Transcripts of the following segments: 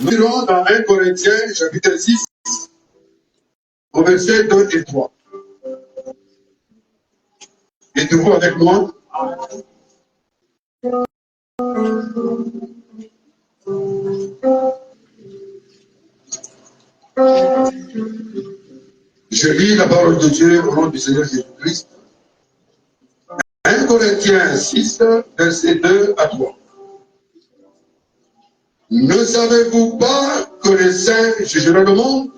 Nous irons dans 1 Corinthiens, chapitre 6, au verset 2 et 3. Êtes-vous avec moi? Je lis la parole de Dieu au nom du Seigneur Jésus-Christ. 1 Corinthiens 6, verset 2 à 3. Ne savez-vous pas que les saints jugeront le monde?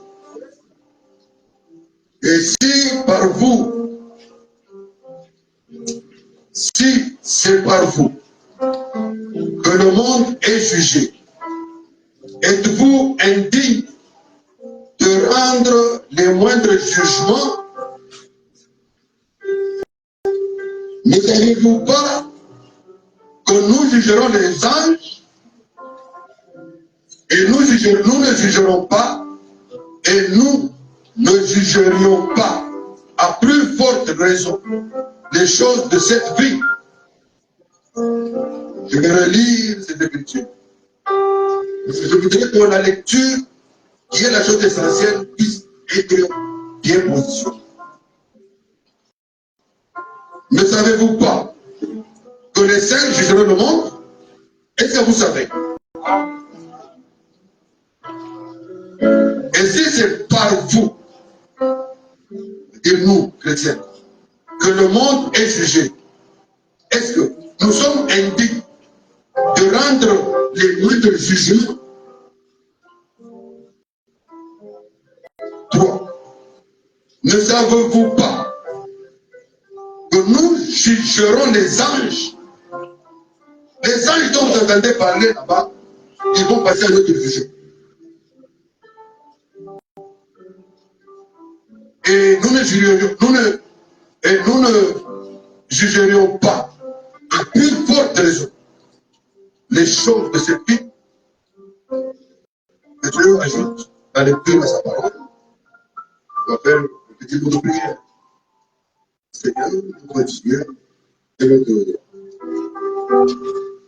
Et si c'est par vous que le monde est jugé, êtes-vous indigne de rendre les moindres jugements? Ne savez-vous pas que nous jugerons les anges et nous ne jugerons pas et nous ne jugerions pas à plus forte raison les choses de cette vie? Je vais relire cette écriture. Je voudrais que la lecture, qui est la chose essentielle, puisse être bien positionnée. Ne savez-vous pas que les saints jugeront le monde? Est-ce que vous savez? Et si c'est par vous, et nous, chrétiens, que le monde est jugé, est-ce que nous sommes indignes de rendre les moindres jugements? 3. Ne savez-vous pas que nous jugerons les anges? Les anges dont vous entendez parler là-bas, ils vont passer à notre jugement. Et nous ne jugerions pas à plus forte raison les choses de cette vie. Et Dieu ajoute la lecture de sa parole. On va faire un petit mot de prière. Seigneur, nous continuons de notre...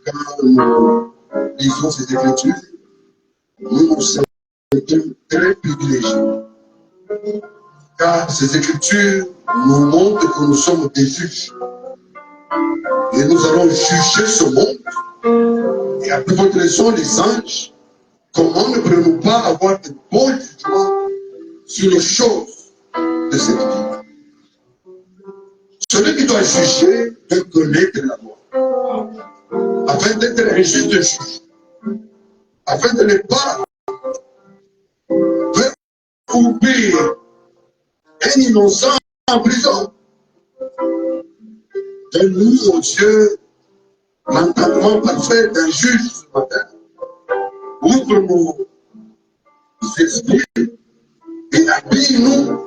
Quand nous lisons ces écritures, nous nous sentons très privilégiés. Car ces écritures nous montrent que nous sommes des juges. Et nous allons juger ce monde. Et à plus forte raison, les anges, comment ne pourrions-nous pas avoir de bons jugements sur les choses de cette vie? Celui qui doit juger doit connaître la loi, afin d'être un juste juge, afin de ne pas faire couper un innocent en prison. Donne-nous, oh Dieu, l'entendement parfait d'un juge ce matin. Ouvre nos esprits et habille-nous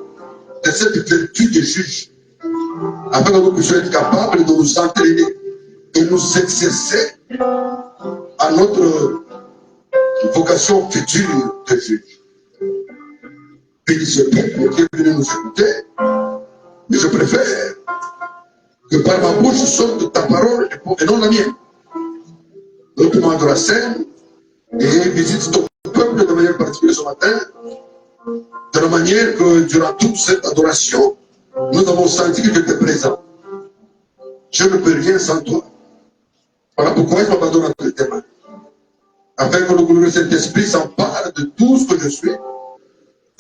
de cette vertu de juge, afin que nous puissions être capables de nous entraîner et nous exercer à notre vocation future de juge. Bénis ce peuple qui est venu nous écouter, mais je préfère que par ma bouche sorte ta parole et non la mienne. Nous te demandons la scène et visite ton peuple de manière particulière ce matin, de la manière que durant toute cette adoration, nous avons senti que tu étais présent. Je ne peux rien sans toi. Voilà pourquoi je m'abandonne entre tes mains. Afin que le glorieux Saint-Esprit s'empare de tout ce que je suis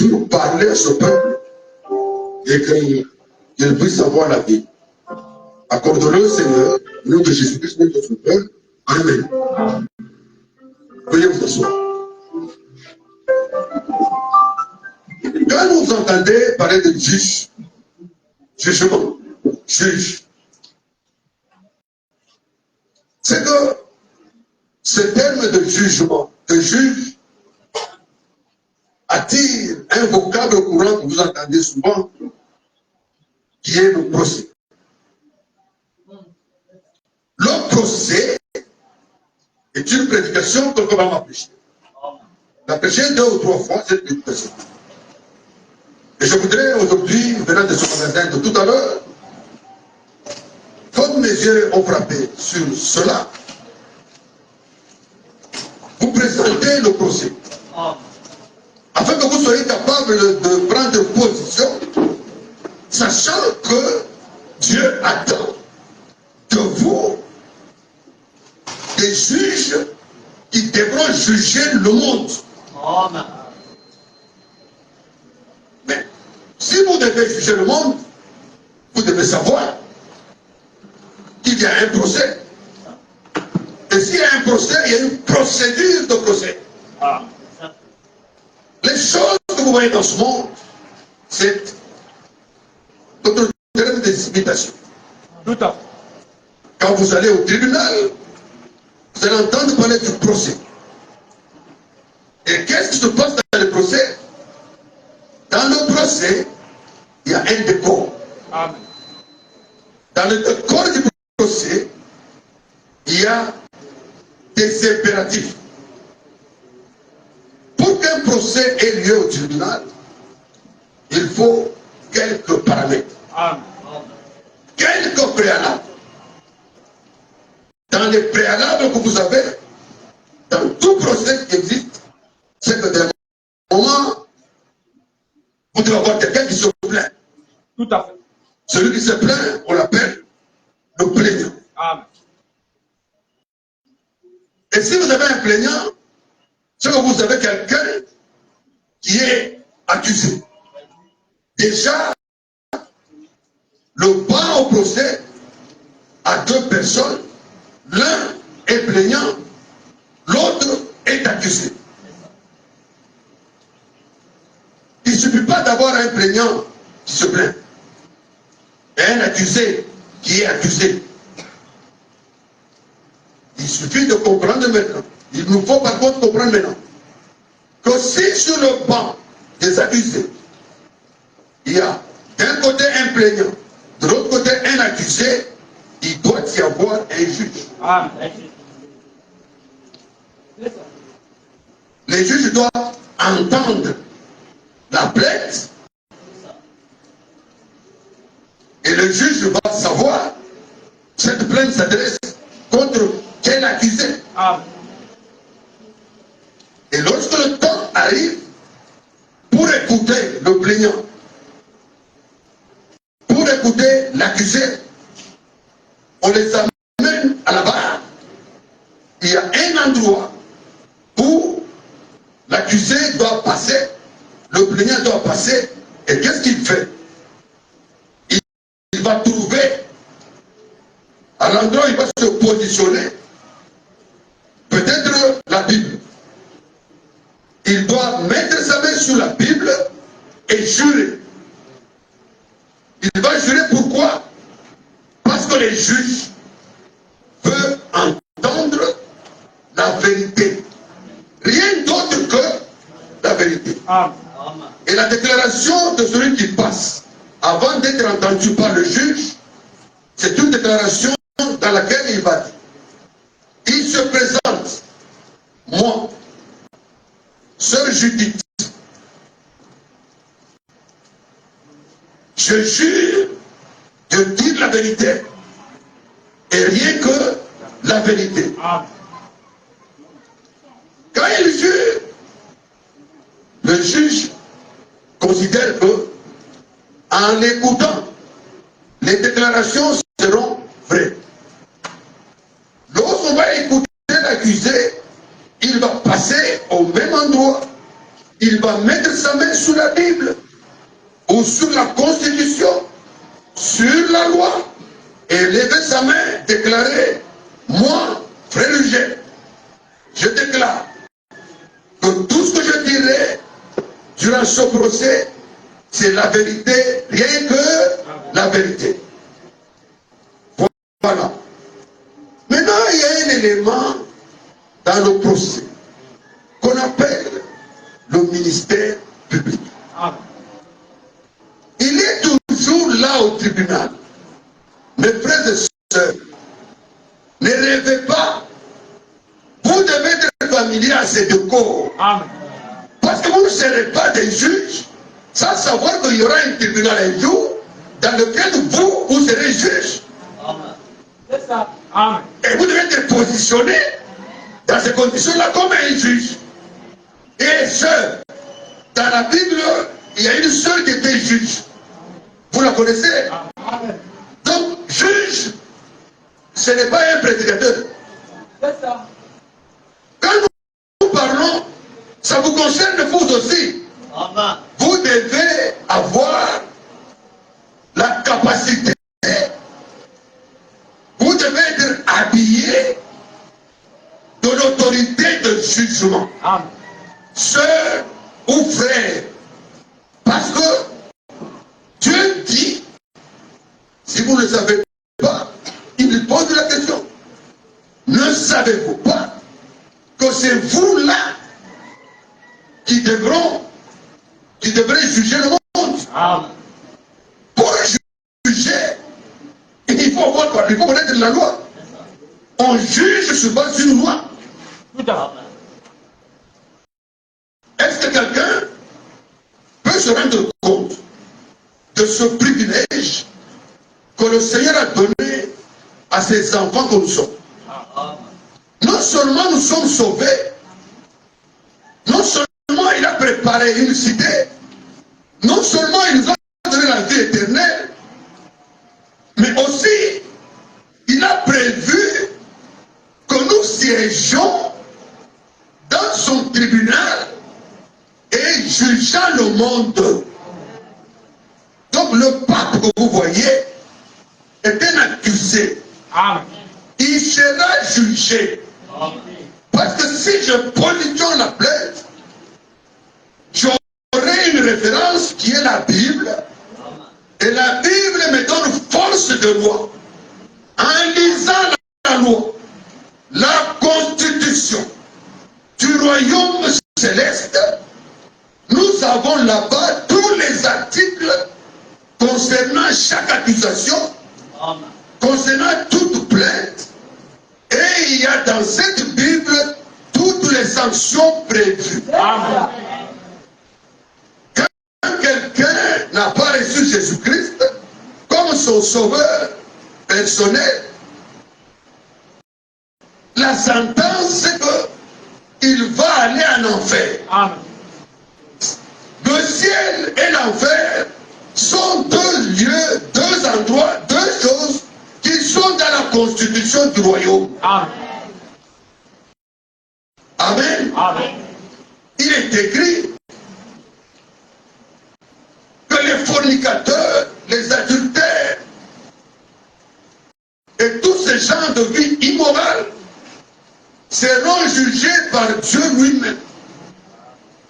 pour parler à ce peuple et qu'il puisse avoir la vie. Accorde-le, Seigneur, au nom de Jésus-Christ, notre Sauveur. Amen. Veuillez vous asseoir. Quand vous entendez parler de juge, jugement, juge, c'est que ce terme de jugement, de juge, attire un vocable courant que vous entendez souvent, qui est le procès. Le procès est une prédication que l'homme a prêchée. On a prêché 2 ou 3 fois cette prédication. Et je voudrais aujourd'hui, venant de ce magasin de tout à l'heure, comme mes yeux ont frappé sur cela, vous présenter le procès. Afin que vous soyez capable de prendre position, sachant que Dieu attend de vous des juges qui devront juger le monde. Amen. Mais si vous devez juger le monde, vous devez savoir qu'il y a un procès. Et s'il y a un procès, il y a une procédure de procès. Ah. Les choses que vous voyez dans ce monde, c'est notre terme des imitations. Tout à fait. Quand vous allez au tribunal, vous allez entendre parler du procès. Et qu'est-ce qui se passe dans le procès? Dans le procès, il y a un décor. Amen. Dans le décor du procès, il y a des impératifs. Pour qu'un procès ait lieu au tribunal, il faut quelques paramètres, Amen. quelques préalables. Dans les préalables que vous avez, dans tout procès qui existe, c'est que d'un moment, vous devez avoir quelqu'un qui se plaint. Tout à fait. Celui qui se plaint, on l'appelle le plaignant. Amen. Et si vous avez un plaignant, c'est que vous avez quelqu'un qui est accusé. Déjà, le banc au procès a deux personnes. L'un est plaignant, l'autre est accusé. Il ne suffit pas d'avoir un plaignant qui se plaint et un accusé qui est accusé. Il suffit de comprendre maintenant. Il nous faut par contre comprendre maintenant que si sur le banc des accusés, il y a d'un côté un plaignant, de l'autre côté un accusé, il doit y avoir un juge. Amen. Les juges doivent entendre la plainte et le juge va savoir cette plainte s'adresse contre quel accusé. Amen. Et lorsque le temps arrive pour écouter le plaignant, pour écouter l'accusé, on les amène à la barre. Il y a un endroit où l'accusé doit passer, le plaignant doit passer, et qu'est-ce qu'il fait? Il va trouver, à l'endroit où il va se positionner, peut-être la Bible. Il doit mettre sa main sur la Bible et jurer. Il va jurer pourquoi? Parce que les juges veulent entendre la vérité. Rien d'autre que la vérité. Amen. Et la déclaration de celui qui passe, avant d'être entendu par le juge, c'est une déclaration dans laquelle il va dire, il se présente, moi, sœur Judith, je jure de dire la vérité et rien que la vérité. Amen. Quand il jure, le juge considère que en écoutant, les déclarations seront vraies. Lorsqu'on va écouter l'accusé, il va passer au même endroit. Il va mettre sa main sur la Bible ou sur la Constitution, sur la loi, et lever sa main, déclarer, moi, frère Eugène, je déclare que tout ce que je dirai durant ce procès, c'est la vérité, rien que la vérité. Voilà. Maintenant, il y a un élément dans le procès qu'on appelle le ministère public. Amen. Il est toujours là au tribunal. Mes frères et sœurs, ne rêvez pas. Vous devez être familier à ces deux corps. Amen. Parce que vous ne serez pas des juges sans savoir qu'il y aura un tribunal un jour dans lequel vous serez juge. Amen. C'est ça. Amen. Et vous devez être positionné dans ces conditions-là comme un juge. et sœur. Dans la Bible, il y a une sœur qui était juge. Vous la connaissez? Donc, juge, ce n'est pas un prédicateur. Quand nous parlons, ça vous concerne vous aussi. Vous devez avoir la capacité, vous devez être habillé de l'autorité de jugement. Sœur ou frère. Parce que Dieu dit, si vous ne savez pas, il lui pose la question. Ne savez-vous pas que c'est vous-là qui devrez juger le monde? Pour juger, il faut connaître la loi. On juge sur base d'une loi. Est-ce que quelqu'un peut se rendre compte de ce privilège que le Seigneur a donné à ses enfants que nous sommes? Non seulement nous sommes sauvés, non seulement il a préparé une cité, non seulement il nous a donné la vie éternelle, mais aussi il a prévu que nous siégeons dans son tribunal et jugeant le monde. Donc le pape que vous voyez est un accusé. Il sera jugé. Parce que si je positionne la plainte, j'aurai une référence qui est la Bible. Et la Bible me donne force de loi. En lisant la loi, la constitution du royaume céleste, nous avons là-bas tous les articles concernant chaque accusation, concernant toute plainte. Et il y a dans cette Bible toutes les sanctions prévues. Quand quelqu'un n'a pas reçu Jésus-Christ comme son sauveur personnel, la sentence c'est qu'il va aller en enfer. Le ciel et l'enfer sont deux lieux, deux endroits, deux choses qui sont dans la constitution du royaume. Amen. Il est écrit que les fornicateurs, les adultères et tous ces gens de vie immorale seront jugés par Dieu lui-même.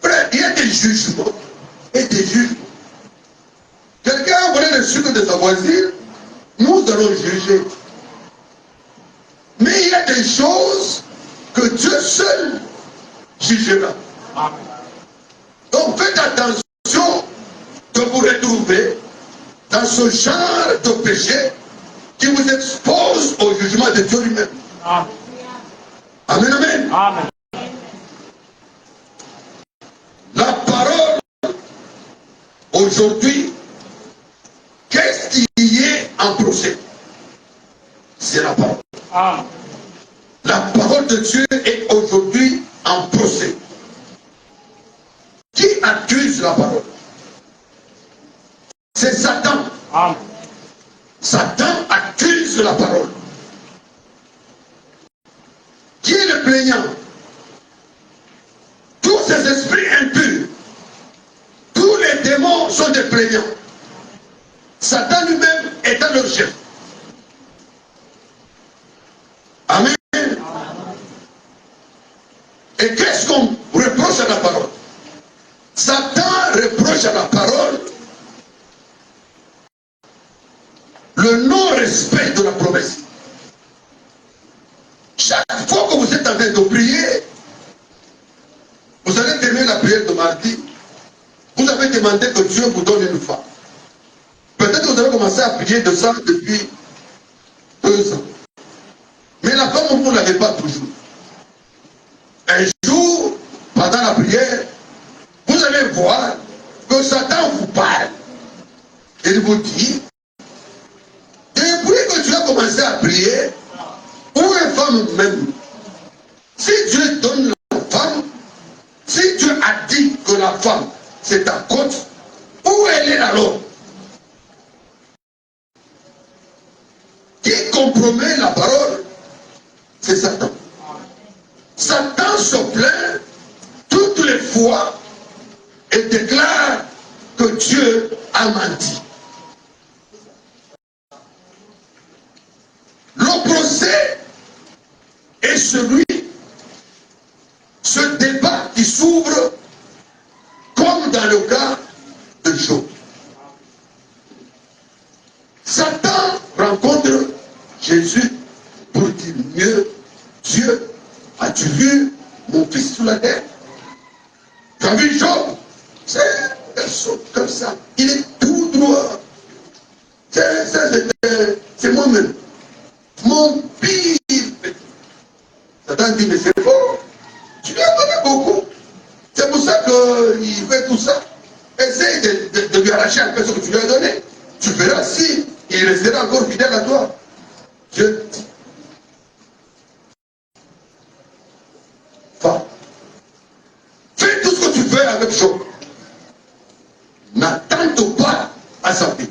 Frère, il y a des jugements et des jugements. Quelqu'un voulait le sucre de sa voisine, nous allons juger. Mais il y a des choses que Dieu seul jugera. Donc faites attention de vous retrouver dans ce genre de péché qui vous expose au jugement de Dieu lui-même. Amen, amen. La parole, aujourd'hui, qu'est-ce qui est en procès? C'est la parole. La parole de Dieu est aujourd'hui en procès. Qui accuse la parole? C'est Satan. Satan accuse la parole. Qui est le plaignant? Tous ces esprits impurs, tous les démons sont des plaignants. Satan lui-même est dans leur chef. Amen. Et qu'est-ce qu'on reproche à la parole? Satan reproche à la parole le non-respect de la promesse. Chaque fois que vous êtes en train de prier, vous allez terminer la prière de mardi, vous avez demandé que Dieu vous donne une femme. Peut-être que vous avez commencé à prier de ça depuis 2 ans. Mais la femme, vous ne l'avez pas toujours. Un jour, pendant la prière, vous allez voir que Satan vous parle. Il vous dit, depuis que tu as commencé à prier, où est femme même? Si Dieu donne la femme, si Dieu c'est ta côte. Où elle est alors? Qui compromet la parole? C'est Satan. Satan se plaint toutes les fois et déclare que Dieu a menti. Le procès est celui, ce débat qui s'ouvre comme dans le cas de Job. Satan rencontre Jésus pour dire mieux, Dieu, as-tu vu mon fils sous la terre? Tu as vu Job? C'est un garçon comme ça. Il est tout droit. C'est moi-même. Mon pire. Satan dit, mais c'est faux. Tu lui as donné beaucoup. C'est pour ça qu'il fait tout ça. Essaye de lui arracher un peu ce que tu lui as donné. Tu verras si il restera encore fidèle à toi. Dieu dit. Fais tout ce que tu veux avec Job. N'attends pas à sa vie.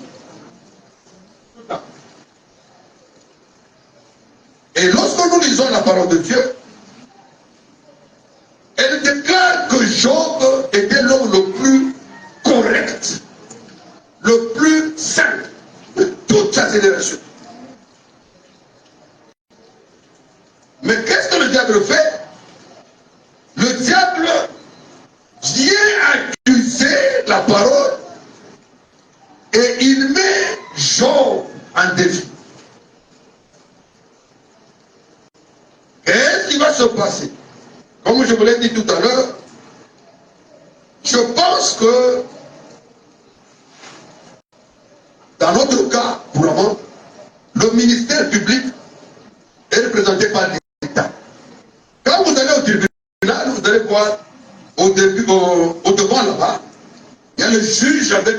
Et lorsque nous lisons la parole de Dieu, elle déclare que Job était l'homme le plus correct, le plus saint de toute sa génération. Mais qu'est-ce que le diable fait? Le diable vient accuser la parole et il met Job en défi. Qu'est-ce qui va se passer? Comme je vous l'ai dit tout à l'heure, je pense que dans notre cas, vraiment, le ministère public est représenté par l'État. Quand vous allez au tribunal, vous allez voir au devant là-bas, il y a le juge avec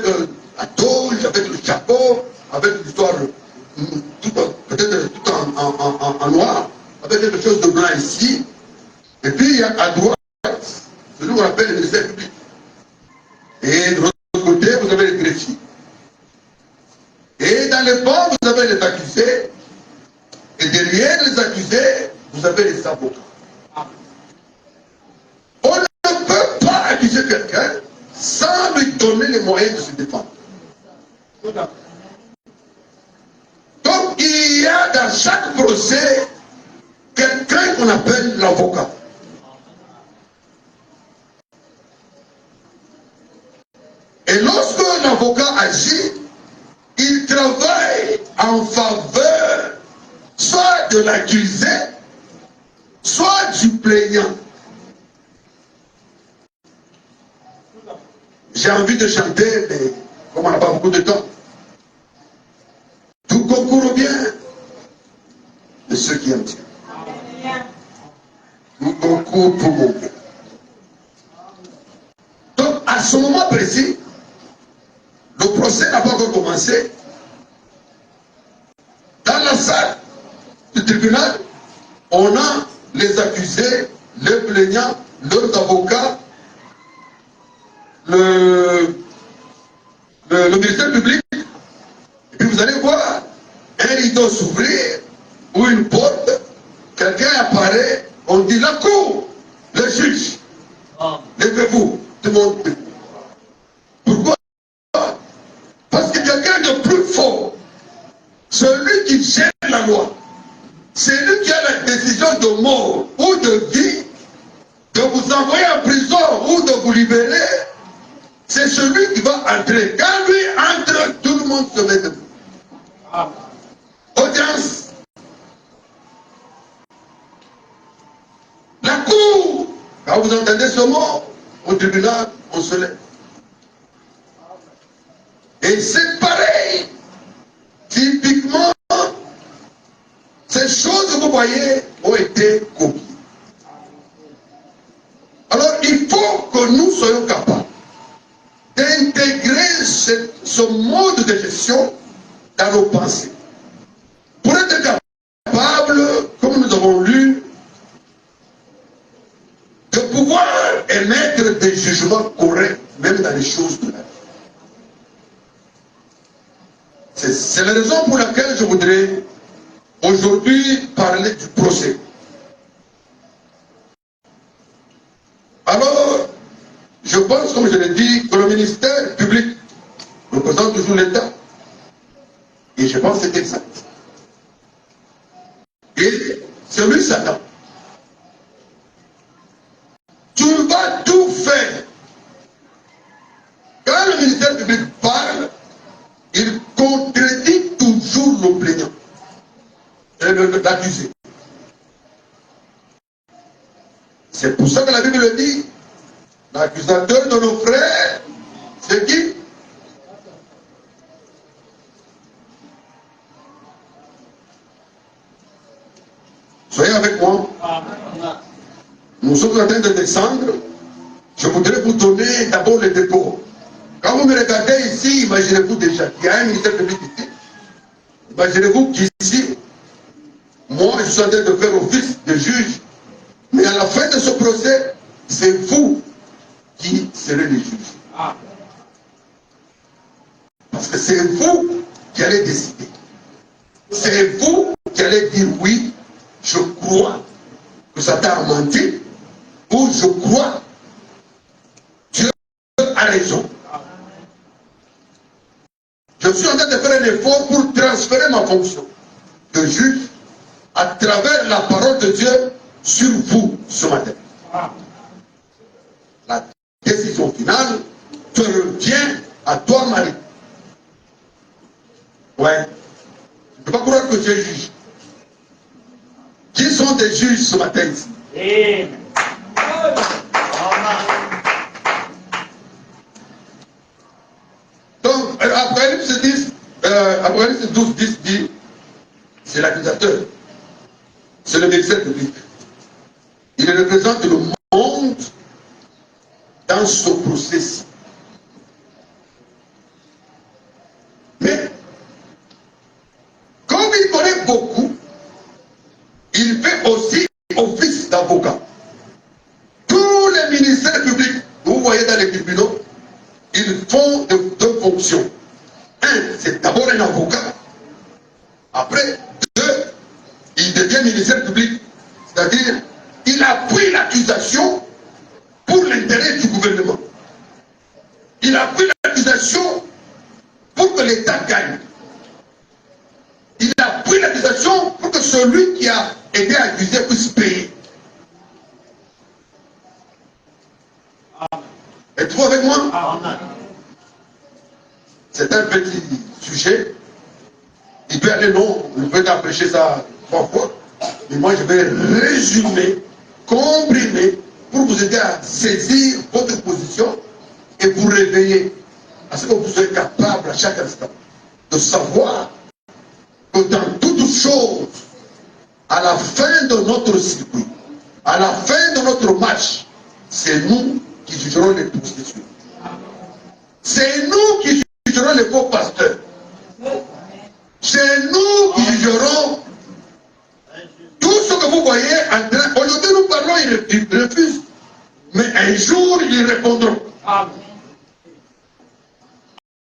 la toge, avec le chapeau, avec l'histoire, peut-être tout en noir, avec quelque chose de blanc ici. Et puis il y a à droite, celui qu'on appelle le ministère public. Et de l'autre côté, vous avez les greffiers. Et dans les bancs, vous avez les accusés. Et derrière les accusés, vous avez les avocats. On ne peut pas accuser quelqu'un sans lui donner les moyens de se défendre. Donc il y a dans chaque procès quelqu'un qu'on appelle l'avocat. Et lorsque l'avocat agit, il travaille en faveur soit de l'accusé, soit du plaignant. J'ai envie de chanter, mais comme on n'a pas beaucoup de temps, tout concourt au bien de ceux qui aiment Dieu. Tout concourt pour mon bien. Donc, à ce moment précis, le procès n'a pas encore commencé. Dans la salle du tribunal, on a les accusés, les plaignants, leurs avocats, le ministère public. Et puis vous allez voir un rideau s'ouvrir ou une porte, quelqu'un apparaît, on dit la cour, le juge. Levez-vous, tout le monde. Pourquoi? Parce que quelqu'un de plus fort, celui qui gère la loi, c'est lui qui a la décision de mort ou de vie, de vous envoyer en prison ou de vous libérer, c'est celui qui va entrer. Quand lui entre, tout le monde se met debout. Audience. La cour. Quand vous entendez ce mot, au tribunal, on se lève. Et c'est pareil. Typiquement, ces choses que vous voyez ont été copiées. Alors, il faut que nous soyons capables d'intégrer ce mode de gestion dans nos pensées. Pour être capable, comme nous avons lu, de pouvoir émettre des jugements corrects même dans les choses de la vie. C'est la raison pour laquelle je voudrais aujourd'hui parler du procès. Alors, je pense, comme je l'ai dit, que le ministère public représente toujours l'État. Et je pense que c'est exact. Et c'est lui, Satan. Tu vas tout faire. Quand le ministère public parle, il contredit toujours le plaignant et l'accusé. C'est pour ça que la Bible le dit. L'accusateur de nos frères, c'est qui? Soyez avec moi. Nous sommes en train de descendre. Je voudrais vous donner d'abord les dépôts. Quand vous me regardez ici, imaginez-vous déjà qu'il y a un ministère public ici. Imaginez-vous qu'ici, moi, je suis en train de faire office de juge. Mais à la fin de ce procès, c'est vous qui serez les juges. Parce que c'est vous qui allez décider. C'est vous qui allez dire oui, je crois que Satan a menti, ou je crois Dieu a raison. Je suis en train de faire un effort pour transférer ma fonction de juge à travers la parole de Dieu sur vous ce matin. La décision finale te revient à toi, Marie. Ouais. Je ne peux pas croire que tu es juge. Qui sont des juges ce matin ici? Donc, Apocalypse 12, 10 dit, c'est l'accusateur, c'est le ministère public. Il représente le monde dans ce processus. Mais, comme il connaît beaucoup, il fait aussi office d'avocat. Tous les ministères publics, vous voyez dans les tribunaux, ils font deux fonctions. Un, c'est d'abord un avocat. Après, deux, il devient ministère public. C'est-à-dire, il appuie l'accusation pour l'intérêt du gouvernement. Il appuie l'accusation pour que l'État gagne. Il appuie l'accusation pour que celui qui a été accusé puisse payer. Êtes-vous avec moi? Amen. C'est un petit sujet. Il peut aller long, on peut prêcher ça 3 fois. Mais moi, je vais résumer, comprimer, pour vous aider à saisir votre position et vous réveiller. À ce que vous soyez capable à chaque instant de savoir que dans toutes choses, à la fin de notre circuit, à la fin de notre match, c'est nous qui jugerons les prostituées. C'est nous qui jugerons les faux pasteurs. C'est nous qui jugerons tout ce que vous voyez en train. Aujourd'hui, nous parlons, ils refusent. Mais un jour, ils répondront.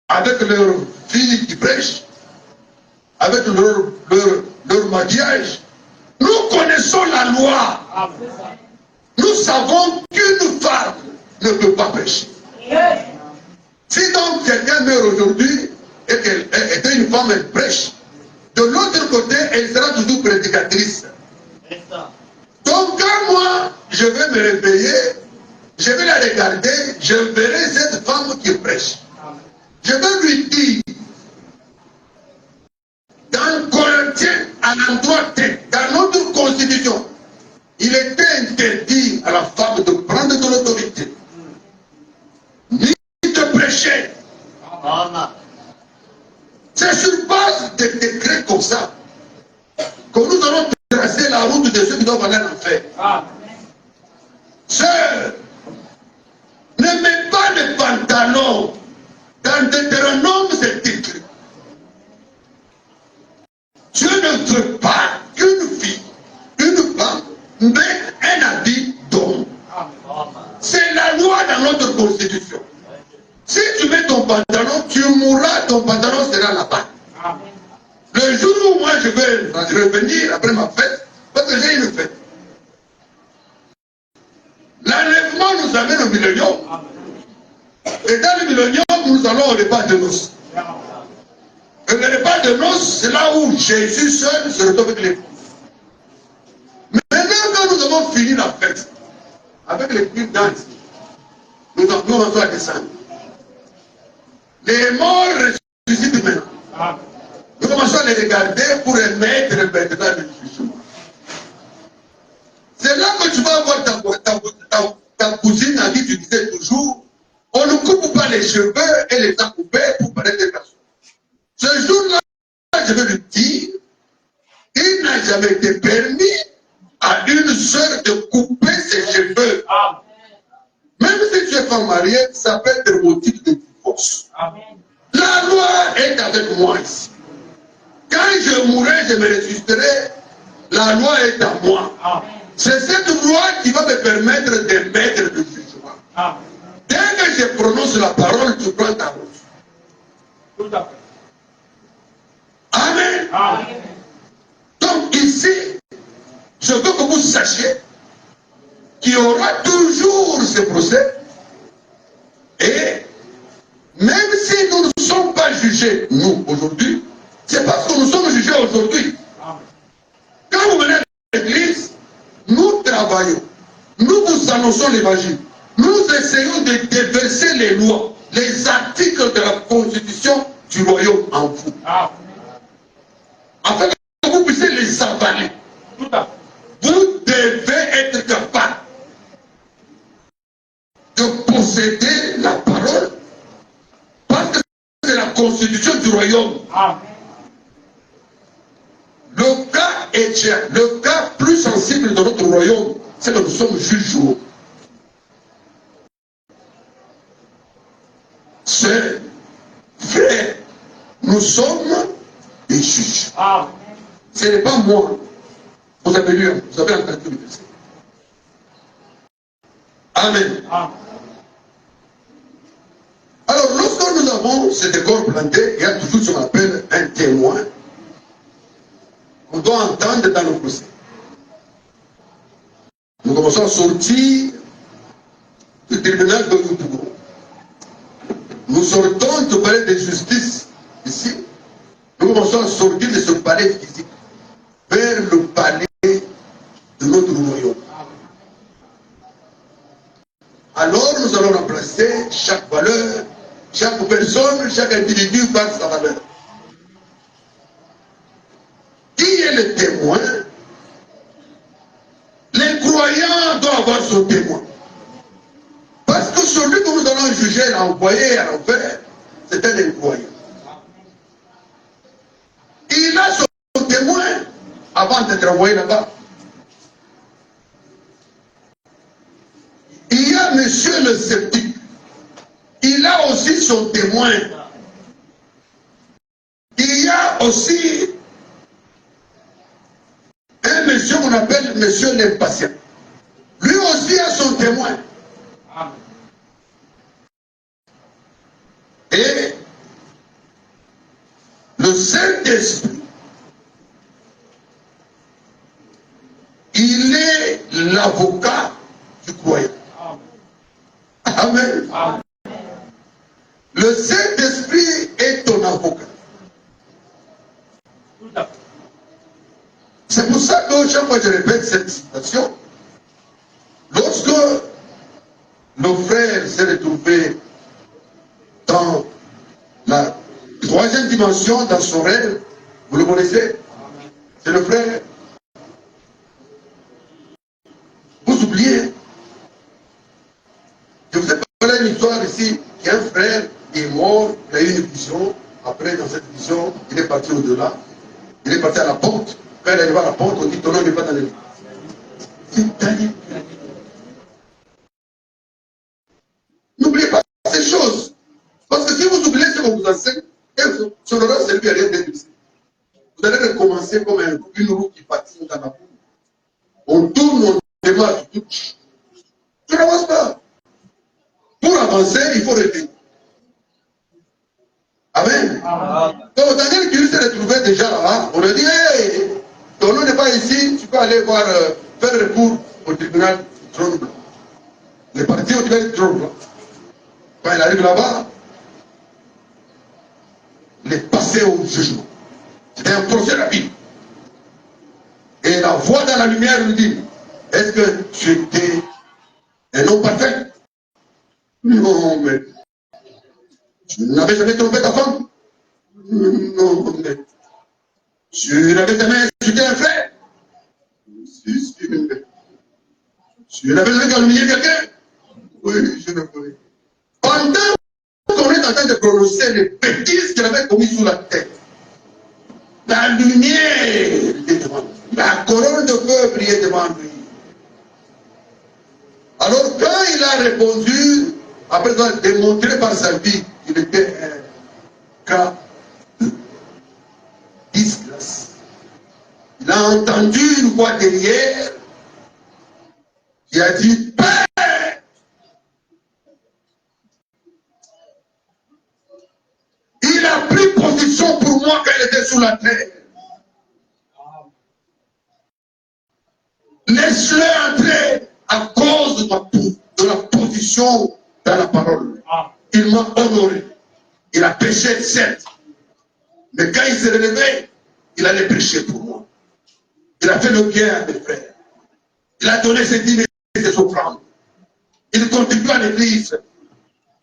Avec leurs filles qui prêchent, avec leur maquillage. Nous connaissons la loi. Nous savons qu'une femme ne peut pas prêcher. Si donc quelqu'un meurt aujourd'hui et qu'elle était une femme, elle prêche, de l'autre côté, elle sera toujours prédicatrice. Donc quand moi, je vais me réveiller, je vais la regarder, je verrai cette femme qui prêche. Je vais lui dire, dans Corinthiens, à l'endroit T, dans notre constitution, il était interdit à la femme de prendre de l'autorité, ni de prêcher. C'est sur base de décrets comme ça que nous allons tracer la route de ceux qui doivent aller en enfer. Sœur, ne mets pas les pantalons. Dans Deutéronome, c'est écrit. Dieu ne veut pas qu'une fille, une femme, mette un habit d'homme. C'est la loi dans notre constitution. Si tu mets ton pantalon, tu mourras, ton pantalon sera là-bas. Le jour où moi je vais revenir après ma fête, parce que j'ai une fête, l'enlèvement nous amène au millénium. Et dans le millénium, nous allons au repas de noces. Et le repas de noces, c'est là où Jésus seul se retrouve avec les fous. Maintenant, quand nous avons fini la fête, avec les culs danse, nous allons à descendre. Les morts ressuscitent maintenant. Nous commençons à les regarder pour émettre maintenant le jugement. C'est là que tu vas voir ta cousine à qui tu disais toujours, on ne coupe pas les cheveux et les a coupés pour paraître des garçons. Ce jour-là, je vais lui dire, il n'a jamais été permis à une sœur de couper ses cheveux. Même si tu es femme mariée, ça peut être motif de divorce. La loi est avec moi ici. Quand je mourrai, je me ressusciterai. La loi est à moi. C'est cette loi qui va me permettre de mettre le jugement. Dès que je prononce la parole, tu prends ta route. Tout à fait. Amen. Amen. Donc ici, je veux que vous sachiez qu'il y aura toujours ce procès. Et même si nous ne sommes pas jugés, nous, aujourd'hui, c'est parce que nous sommes jugés aujourd'hui. Quand vous venez à l'église, nous travaillons. Nous vous annonçons l'évangile. Nous essayons de déverser les lois, les articles de la constitution du royaume en vous. Afin que vous puissiez les avaler. Tout à fait. Vous devez être capable de posséder la parole parce que c'est la constitution du royaume. Le cas est le cas plus sensible de notre royaume, c'est que nous sommes juges. C'est vrai. Nous sommes des juges. Ce n'est pas moi. Vous avez lu, vous avez entendu le verset. Amen. Alors, lorsque nous avons ce décor planté, il y a toujours ce qu'on appelle un témoin. On doit entendre dans le procès. Nous commençons à sortir du tribunal de Youtube. Nous sortons du palais de justice ici. Nous commençons à sortir de ce palais physique vers le palais de notre royaume. Alors nous allons remplacer chaque valeur, chaque personne, chaque individu par sa valeur. Qui est le témoin? Les croyants doivent avoir son témoin. Parce que celui que nous allons juger, l'envoyer à l'enfer, c'est un incroyant. Il a son témoin avant d'être envoyé là-bas. Il y a monsieur le sceptique. Il a aussi son témoin. Il y a aussi un monsieur qu'on appelle monsieur l'impatient. Lui aussi a son témoin. Et le Saint-Esprit, il est l'avocat du croyant. Amen. Amen. Le Saint-Esprit est ton avocat. C'est pour ça que chaque fois que je répète cette citation, lorsque le frère s'est retrouvé dans la troisième dimension, dans son rêve, vous le connaissez, c'est le frère. Vous oubliez, je vous ai parlé d'une histoire ici, il y a un frère qui est mort, il a eu une vision, après dans cette vision, il est parti au-delà, il est parti à la porte, quand il est arrivé à la porte, on dit ton nom n'est pas dans l'église. C'est Daniel. N'oubliez pas ces choses. Parce que si vous oubliez ce qu'on vous enseigne, ça n'aura servi à rien d'être ici. Vous allez recommencer comme une roue qui patine dans la boue. On tourne, on démarre, tu n'avances pas. Pour avancer, il faut retenir. Donc Daniel qui s'est retrouvé déjà là, on a dit, hey, ton nom n'est pas ici, tu peux aller voir, faire recours au tribunal du trône blanc. Il est parti au tribunal du trône blanc. Quand il arrive là-bas, il est passé au jugement. C'était un procès rapide. Et la voix dans la lumière lui dit, est-ce que tu étais un homme parfait? Non, mais tu n'avais jamais trompé ta femme? Non, mais tu n'avais jamais insulté un frère? Si, mais tu n'avais jamais calomnié quelqu'un? Oui, je le connais. Pendant qu'on est en train de prononcer les bêtises qu'il avait commises sous la tête, la lumière était devant lui. La couronne de feu brillait devant lui. Alors quand il a répondu, après avoir démontré par sa vie qu'il était un cas de disgrâce, il a entendu une voix derrière qui a dit, Père, il a pris position pour moi quand il était sous la terre. Laisse-le entrer à cause de la position dans la parole. Il m'a honoré. Il a péché, certes. Mais quand il s'est relevé, il allait prêcher pour moi. Il a fait le bien à mes frères. Il a donné ses dîmes et ses offrandes. Il contribuait à l'église.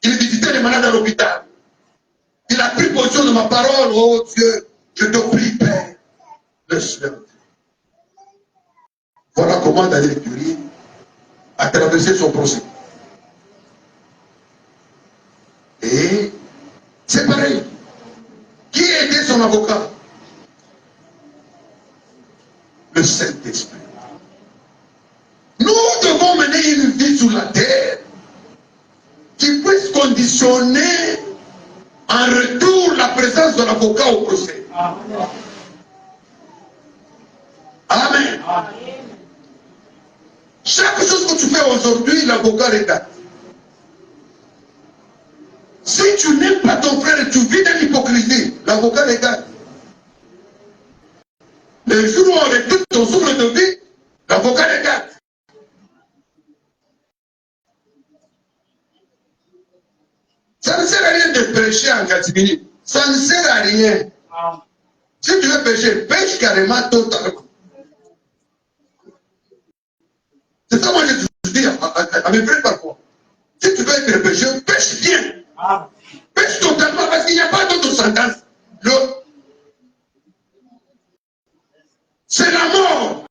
Il visitait les malades à l'hôpital. Il a pris position de ma parole. Oh Dieu, je te prie, Père. Laisse-le entrer. Voilà comment Daniel Curie a traversé son procès. Et c'est pareil. Qui était son avocat? Le Saint-Esprit. Nous devons mener une vie sur la terre qui puisse conditionner en retour la présence de l'avocat au procès. Amen. Chaque chose que tu fais aujourd'hui, l'avocat regarde. Si tu n'aimes pas ton frère et tu vis dans l'hypocrisie, l'avocat regarde. Le jour où on réduit ton souffle de vie, l'avocat regarde. Ça ne sert à rien de prêcher en catimini. Ça ne sert à rien. Si tu veux pécher, pêche carrément totalement. C'est ça moi je dis à mes frères parfois. Si tu veux être pécheur, pêche bien. Pêche totalement parce qu'il n'y a pas d'autre sentence. C'est la mort.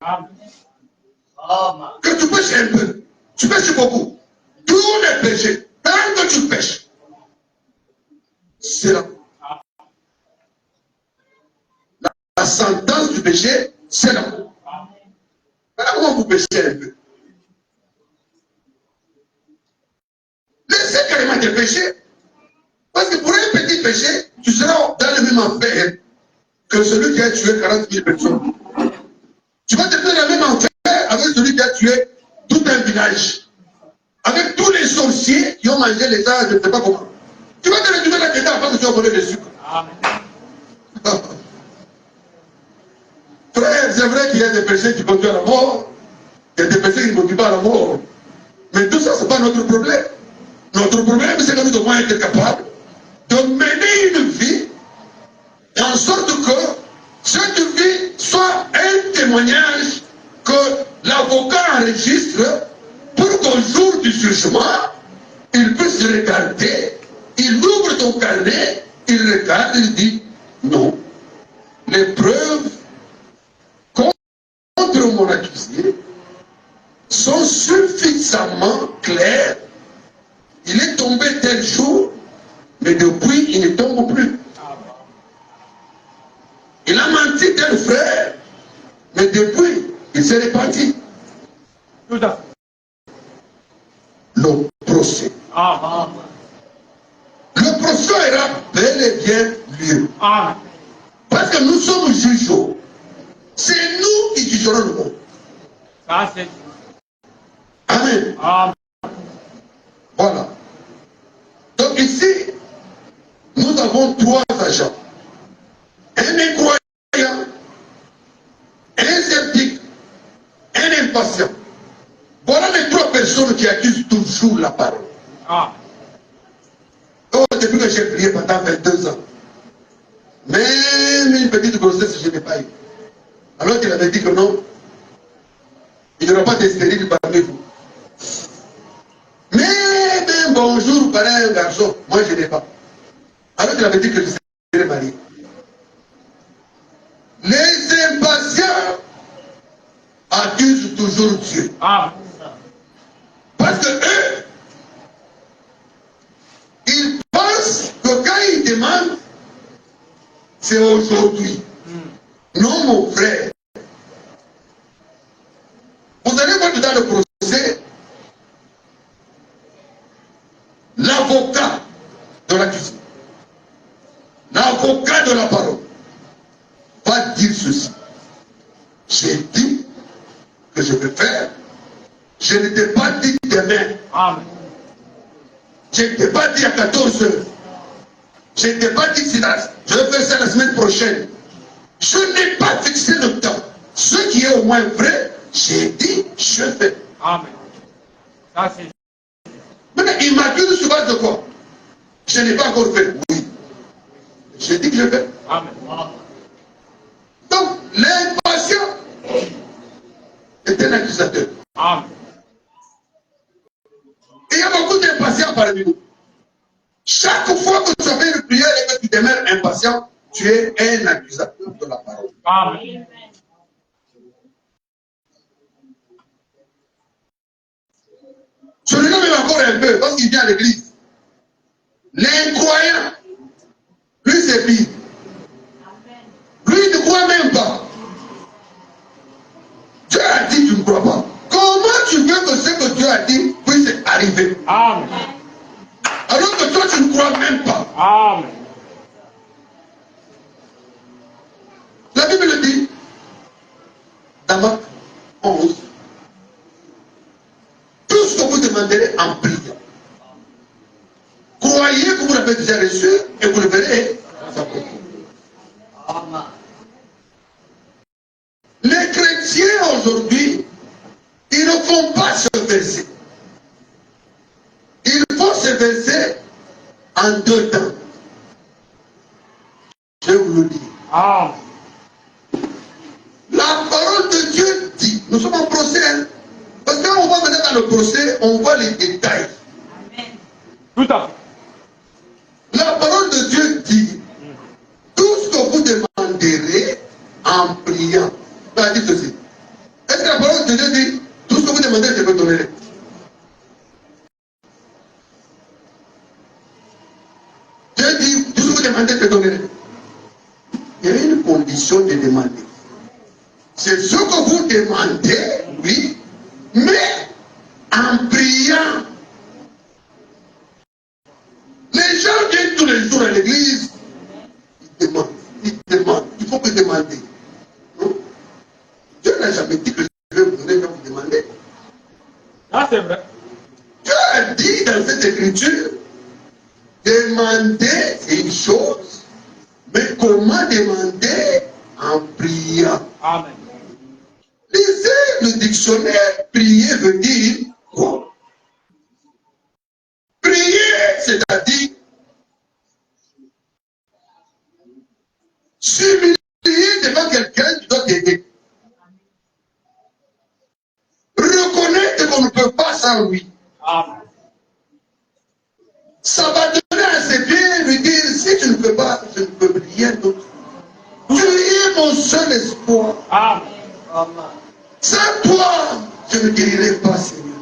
Que tu pêches un peu. Tu pêches beaucoup. Tous les péchés, tant que tu pêches, c'est la mort. La sentence du péché, c'est la mort. Voilà comment vous péchez un peu. Laissez carrément tes péchés. Parce que pour un petit péché, tu seras dans le même enfer que celui qui a tué 40 000 personnes. Tu vas te faire le même enfer avec celui qui a tué tout un village. Avec tous les sorciers qui ont mangé les âges, je ne sais pas comment. Tu vas te retrouver là-dedans parce que tu as volé le sucre. Frère, c'est vrai qu'il y a des péchés qui conduisent à la mort. Il y a des péchés qui ne conduisent pas à la mort. Mais tout ça, ce n'est pas notre problème. Notre problème, c'est que nous devons être capables de mener une vie en sorte que cette vie soit un témoignage que l'avocat enregistre pour qu'au jour du jugement, il puisse regarder, il ouvre ton carnet, il regarde, il dit non. Les preuves contre mon accusé sont suffisamment claires. Il est tombé tel jour, mais depuis, il ne tombe plus. Il a menti tel frère, mais depuis, il s'est réparti. Le procès. Le procès aura bel et bien lieu. Parce que nous sommes juges. C'est nous qui jugerons le monde. Amen. Voilà. Donc ici, nous avons trois agents. un incroyant, un sceptique, un impatient. Voilà les trois personnes qui accusent toujours la parole. Ah. Oh, depuis que j'ai prié pendant 22 ans, même une petite grossesse, je n'ai pas eu. Alors qu'il avait dit que non, il n'y aura pas de stérile parmi vous. Même un bonjour par un garçon, moi je n'ai pas. Alors qu'il avait dit que je serais marié. Les impatients accusent toujours Dieu. Ah. Parce que eux, ils pensent que quand ils demandent, c'est aujourd'hui. Non, mon frère. Vous allez voir dans le procès, l'avocat de l'accusé, l'avocat de la parole, va dire ceci. J'ai dit que je vais faire. Je ne t'ai pas dit demain. Amen. Je ne t'ai pas dit à 14 heures. Je ne t'ai pas dit si je vais faire ça la semaine prochaine. Je n'ai pas fixé le temps. Ce qui est au moins vrai, j'ai dit, je fais. Amen. Ça c'est. Maintenant, il m'accuse sur base de quoi? Je n'ai pas encore fait. Oui. J'ai dit que je fais. Amen. Donc, l'impatient est un accusateur. Amen. Et il y a beaucoup d'impatients parmi nous. Chaque fois que tu fais une prière et que tu demeures impatient, tu es un accusateur de la parole. Amen. Je le nomme encore un peu parce qu'il vient à l'église. L'incroyant, lui c'est pire. Lui il ne croit même pas. Dieu a dit, tu ne crois pas. Comment tu veux que ce que Dieu a dit puisse arriver? Amen. Alors que toi tu ne crois même pas. Amen. La Bible dit, dans Marc 11, tout ce que vous demanderez en priant, croyez que vous l'avez déjà reçu et vous le verrez. Les chrétiens aujourd'hui, ils ne font pas ce verset. Ils font ce verset en deux temps. Je vais vous le dire. Amen. La parole de Dieu dit, nous sommes en procès, hein? Parce que quand on va maintenant dans le procès, on voit les détails. Tout à fait. La parole de Dieu dit, tout ce que vous demanderez en priant. Ça dit ceci. Est-ce que la parole de Dieu dit, tout ce que vous demandez, je vous donnerai? Dieu dit, tout ce que vous demandez, je vous donnerai. Il y a une condition de demander. C'est ce que vous demandez, oui, mais en priant. Les gens viennent tous les jours à l'église, ils demandent, il faut que demander. Non? Dieu n'a jamais dit que je vais vous donner quand vous demandez. Ça c'est vrai. Dieu a dit dans cette écriture, demander une chose, mais comment demander en priant? Amen. Lisez le dictionnaire, prier veut dire quoi? Prier, c'est-à-dire s'humilier devant quelqu'un qui doit t'aider. Reconnaître qu'on ne peut pas sans lui. Amen. Ça va donner à ses pieds lui dire, si tu ne peux pas, je ne peux rien d'autre. Tu es mon seul espoir. Amen. Sans toi, je ne guérirai pas, Seigneur.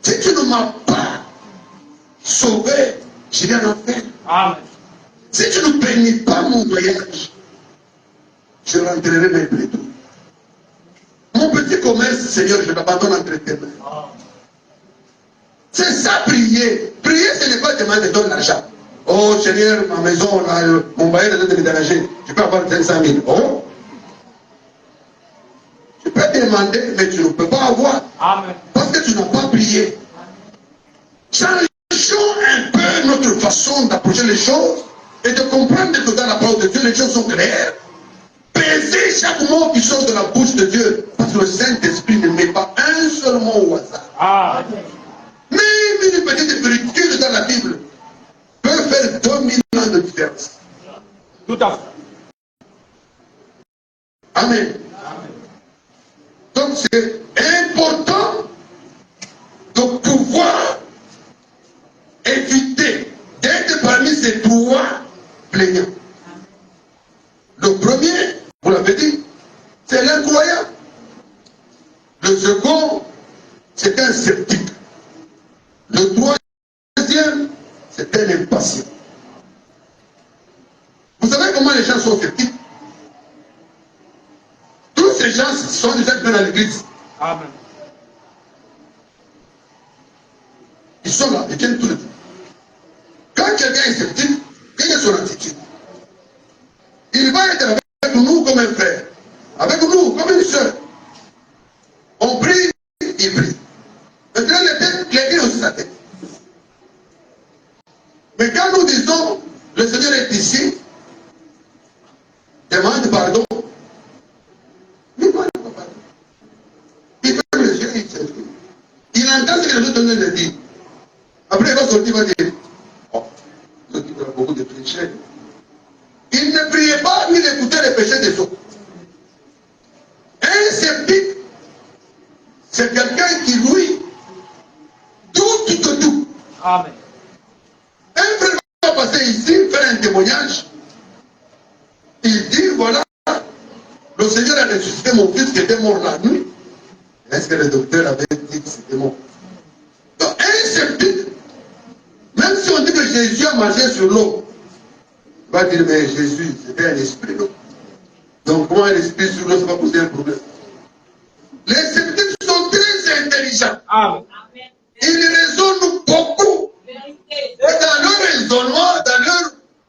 Si tu ne m'as pas sauvé, je vais en enfer. Amen. Si tu ne bénis pas mon voyage, je rentrerai mes plaidoiries. Mon petit commerce, Seigneur, je l'abandonne entre tes mains. C'est ça, prier. Prier, ce n'est pas demander de l'argent. Oh Seigneur, ma maison, là, mon bailleur est de déménager. Je peux avoir 500 000. Oh. Tu peux demander, mais tu ne peux pas avoir. Amen. Parce que tu n'as pas prié. Changeons un peu notre façon d'approcher les choses et de comprendre que dans la parole de Dieu, les choses sont claires. Pesez chaque mot qui sort de la bouche de Dieu, parce que le Saint-Esprit ne met pas un seul mot au hasard. Amen. Même une petite vérité dans la Bible peut faire 2000 ans de différence. Tout à fait. Amen. Donc c'est important de pouvoir éviter d'être parmi ces trois plaignants. Le premier, vous l'avez dit, c'est l'incroyable. Le second, c'est un sceptique. Le troisième, c'est un impatient. Vous savez comment les gens sont sceptiques? Tous ces gens sont déjà venus à l'église. Amen. Ils sont là, ils viennent tous les jours. Quand quelqu'un est sceptique, quelle est son attitude? Il va être avec nous comme un frère, avec nous comme une soeur. On prie, il prie. Maintenant, les aussi sa tête. Mais quand nous disons, le Seigneur est ici, demande pardon, il ne demande pas pardon. Il ferme les yeux, il entend ce que les autres viennent de dire. Après, il va sortir, il va dire, oh, il y a beaucoup de péchés. Il ne priait pas, ni d'écouter les péchés des autres. Un sceptique, c'est quelqu'un qui, lui, doute de tout. Amen. Un frère va passer ici, faire un témoignage. Il dit, voilà, le Seigneur a ressuscité mon fils qui était mort la nuit. Est-ce que le docteur avait dit que c'était mort? Donc, un sceptique, même si on dit que Jésus a marché sur l'eau, il va dire, mais Jésus, c'était un esprit, non? Donc, comment un esprit sur l'eau, ça va poser un problème? Les sceptiques sont très intelligents. Amen. Ils raisonnent beaucoup. Et dans leur raisonnement,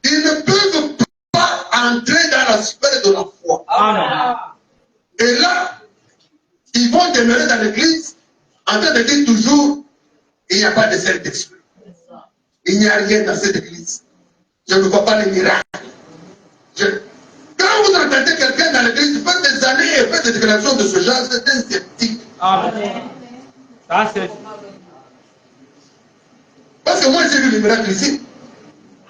ils ne peuvent pas entrer dans la sphère de la foi. Amen. Et là, ils vont demeurer dans l'église en train de dire toujours, il n'y a pas de Saint-Esprit. Il n'y a rien dans cette église. Je ne vois pas les miracles. Quand vous entendez quelqu'un dans l'église qui fait des années et fait des déclarations de ce genre, c'est un sceptique. Amen. Ça c'est. Parce que moi j'ai vu les miracles ici.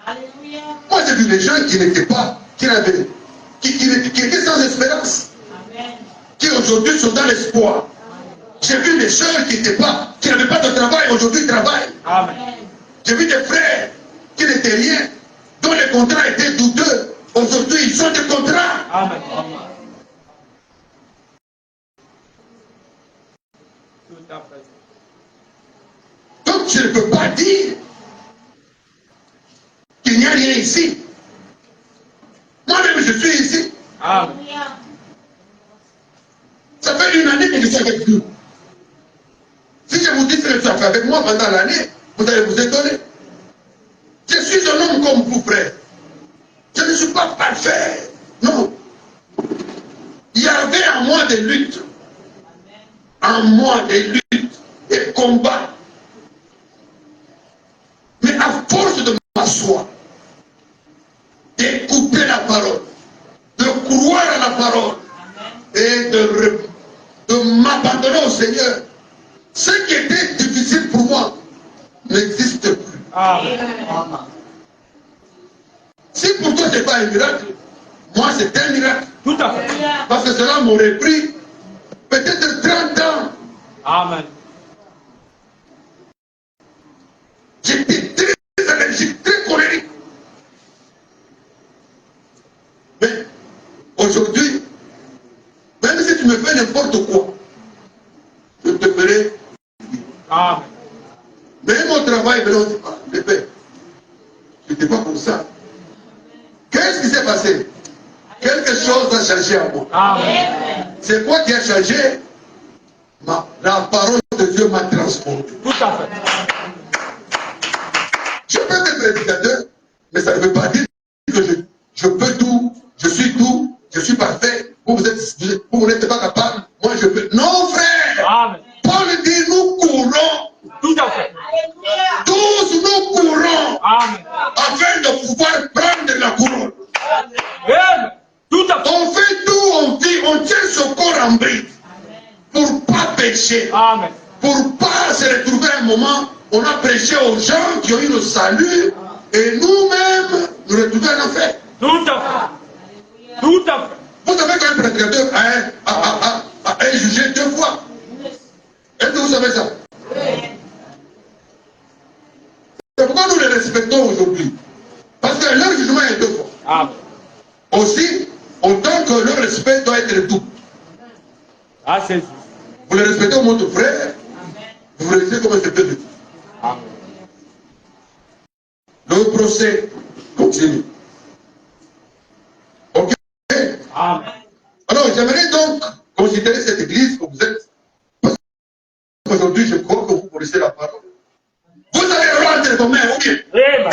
Alléluia. Moi j'ai vu les gens qui n'étaient pas, qui étaient sans espérance, Amen. qui aujourd'hui sont dans l'espoir. J'ai vu des sœurs qui n'avaient pas de travail, aujourd'hui travaillent. Amen. J'ai vu des frères qui n'étaient rien, dont les contrats étaient douteux. Aujourd'hui, ils ont des contrats. Amen. Tout à fait. Donc, je ne peux pas dire qu'il n'y a rien ici. Moi-même, je suis ici. Amen. Alléluia. Ça fait une année que je suis avec vous. Si je vous dis ce que tu as fait avec moi pendant l'année, vous allez vous étonner. Je suis un homme comme vous, frère. Je ne suis pas parfait. Non. Il y avait en moi des luttes. En moi des luttes, des combats. Mais à force de m'asseoir, d'écouter la parole, de croire à la parole et de m'abandonner au Seigneur, ce qui était difficile pour moi n'existe plus. Amen. Si pour toi ce n'est pas un miracle, moi c'est un miracle. Tout à fait. Parce que cela m'aurait pris peut-être 30 ans. Amen. J'étais très allergique, très colérique. Mais aujourd'hui, même si tu me fais n'importe quoi, je te ferai. Amen. Même au travail, on dit, ah, bébé, je n'étais pas comme ça. Qu'est-ce qui s'est passé? Quelque chose a changé à moi. Amen. C'est quoi qui a changé? La parole de Dieu m'a transformé. Tout à fait. Je peux être prédicateur, mais ça ne veut pas dire que je peux tout, je suis tout, je suis parfait. Vous n'êtes pas capable, moi je peux. Non, frère! Amen. Paul dit, nous courons. Tout à fait. Alléluia. Tous nous courons Amen. afin de pouvoir prendre prêché. Amen. Pour pas se retrouver un moment, on a prêché aux gens qui ont eu le salut et nous-mêmes nous retrouver en enfer. Tout à fait. Tout à fait. Vous savez qu'un prédicateur a jugé 2 fois. Est-ce que vous savez ça? C'est pourquoi nous les respectons aujourd'hui. Parce que leur jugement est 2 fois. Amen. Aussi, autant que leur respect doit être tout. Ah, c'est juste. Vous les respectez comme votre frère, vous le laissez comme un secteur de Dieu. Amen. Le procès continue. Ok? Amen. Alors, j'aimerais donc considérer cette église que vous êtes. Parce qu'aujourd'hui, je crois que vous connaissez la parole. Vous avez le roi entre vos mains, ou bien? Amen.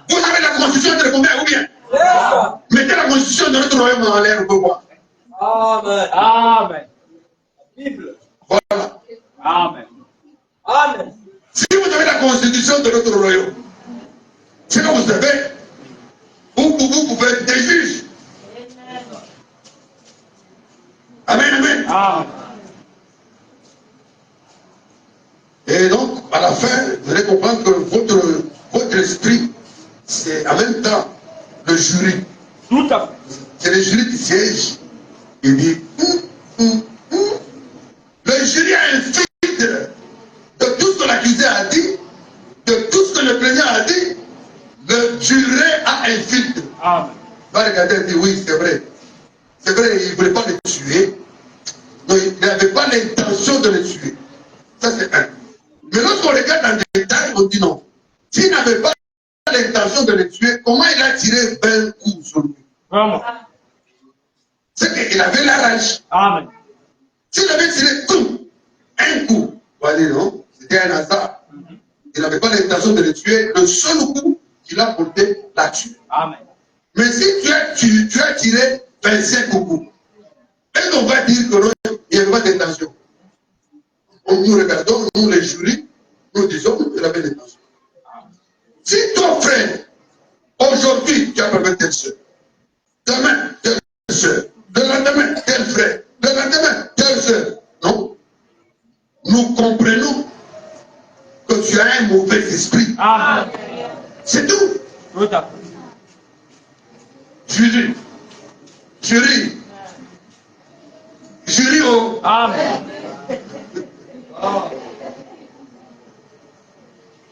Vous avez la constitution entre vos mains, ou bien? Mettez la constitution de notre royaume en l'air, on peut voir. Amen. Amen. Bible. Voilà. Amen. Amen. Si vous avez la constitution de notre royaume, c'est que vous savez, vous pouvez être des juges. Amen, amen. Amen. Et donc, à la fin, vous allez comprendre que votre esprit, c'est en même temps le jury. Tout à fait. C'est le jury qui siège. Il dit, Le jury a un filtre de tout ce que l'accusé a dit, de tout ce que le plaignant a dit. Le juré a un filtre. Amen. Va regarder et dire, oui, c'est vrai. C'est vrai, il ne voulait pas le tuer. Non, il n'avait pas l'intention de le tuer. Ça, c'est un. Mais lorsqu'on regarde dans le détail, on dit non. S'il n'avait pas l'intention de le tuer, comment il a tiré 20 coups sur lui? Vraiment. C'est qu'il avait la rage. Amen. S'il avait tiré tout, un coup, on va dire non, c'était un hasard. Il n'avait pas l'intention de le tuer. Le seul coup qu'il a porté l'a tué. Amen. Mais si tu as tiré 25 coups, et on va dire que non, il n'y avait pas d'intention. Nous regardons, nous les jurys, nous disons qu'il avait l'intention. Si ton frère, aujourd'hui, tu as permis telle soeur, demain, telle soeur, le lendemain, tel frère, le lendemain, telle soeur, non, nous comprenons que tu as un mauvais esprit. Amen. C'est tout. Tout à fait. Jury. Jury. Jury au. Amen.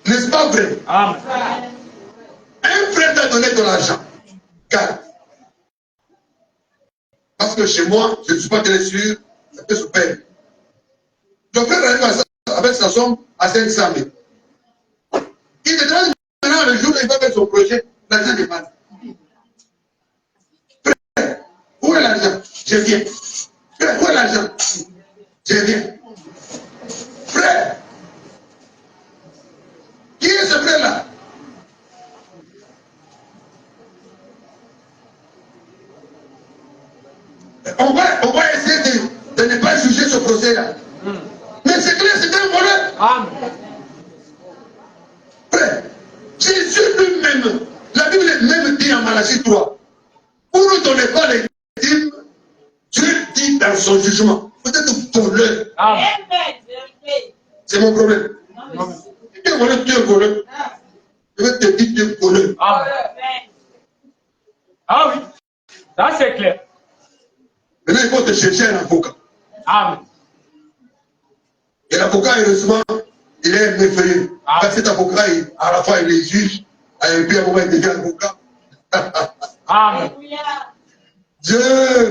N'est-ce pas vrai? Amen. Un frère t'a donné de l'argent. Garde. Parce que chez moi, je ne suis pas très sûr, ça peut se perdre. Le frère arrive avec sa somme à 500 000. Il te donne maintenant le jour où il va faire son projet, l'argent est mal. Frère, où est l'argent? Je viens. Frère, où est l'argent? Je viens. Frère, qui est ce frère-là? On va essayer de ne pas juger ce procès-là. Mais c'est clair, c'est un voleur. Amen. Frère, Jésus lui-même, la Bible même dit en Malachie 3, vous ne donnez pas les dîmes, Dieu dit dans son jugement, vous êtes voleur. Amen. C'est mon problème. Amen. Si tu es voleur, tu es voleur. Je vais te dire, tu es voleur. Amen. Ah oui. Ça, c'est clair. Maintenant, il faut te chercher un avocat. Amen. Et l'avocat, heureusement, il est méfié. Ah. Parce que cet avocat, à la fois, il est juge, et puis à un moment, il devient avocat. Amen. Dieu,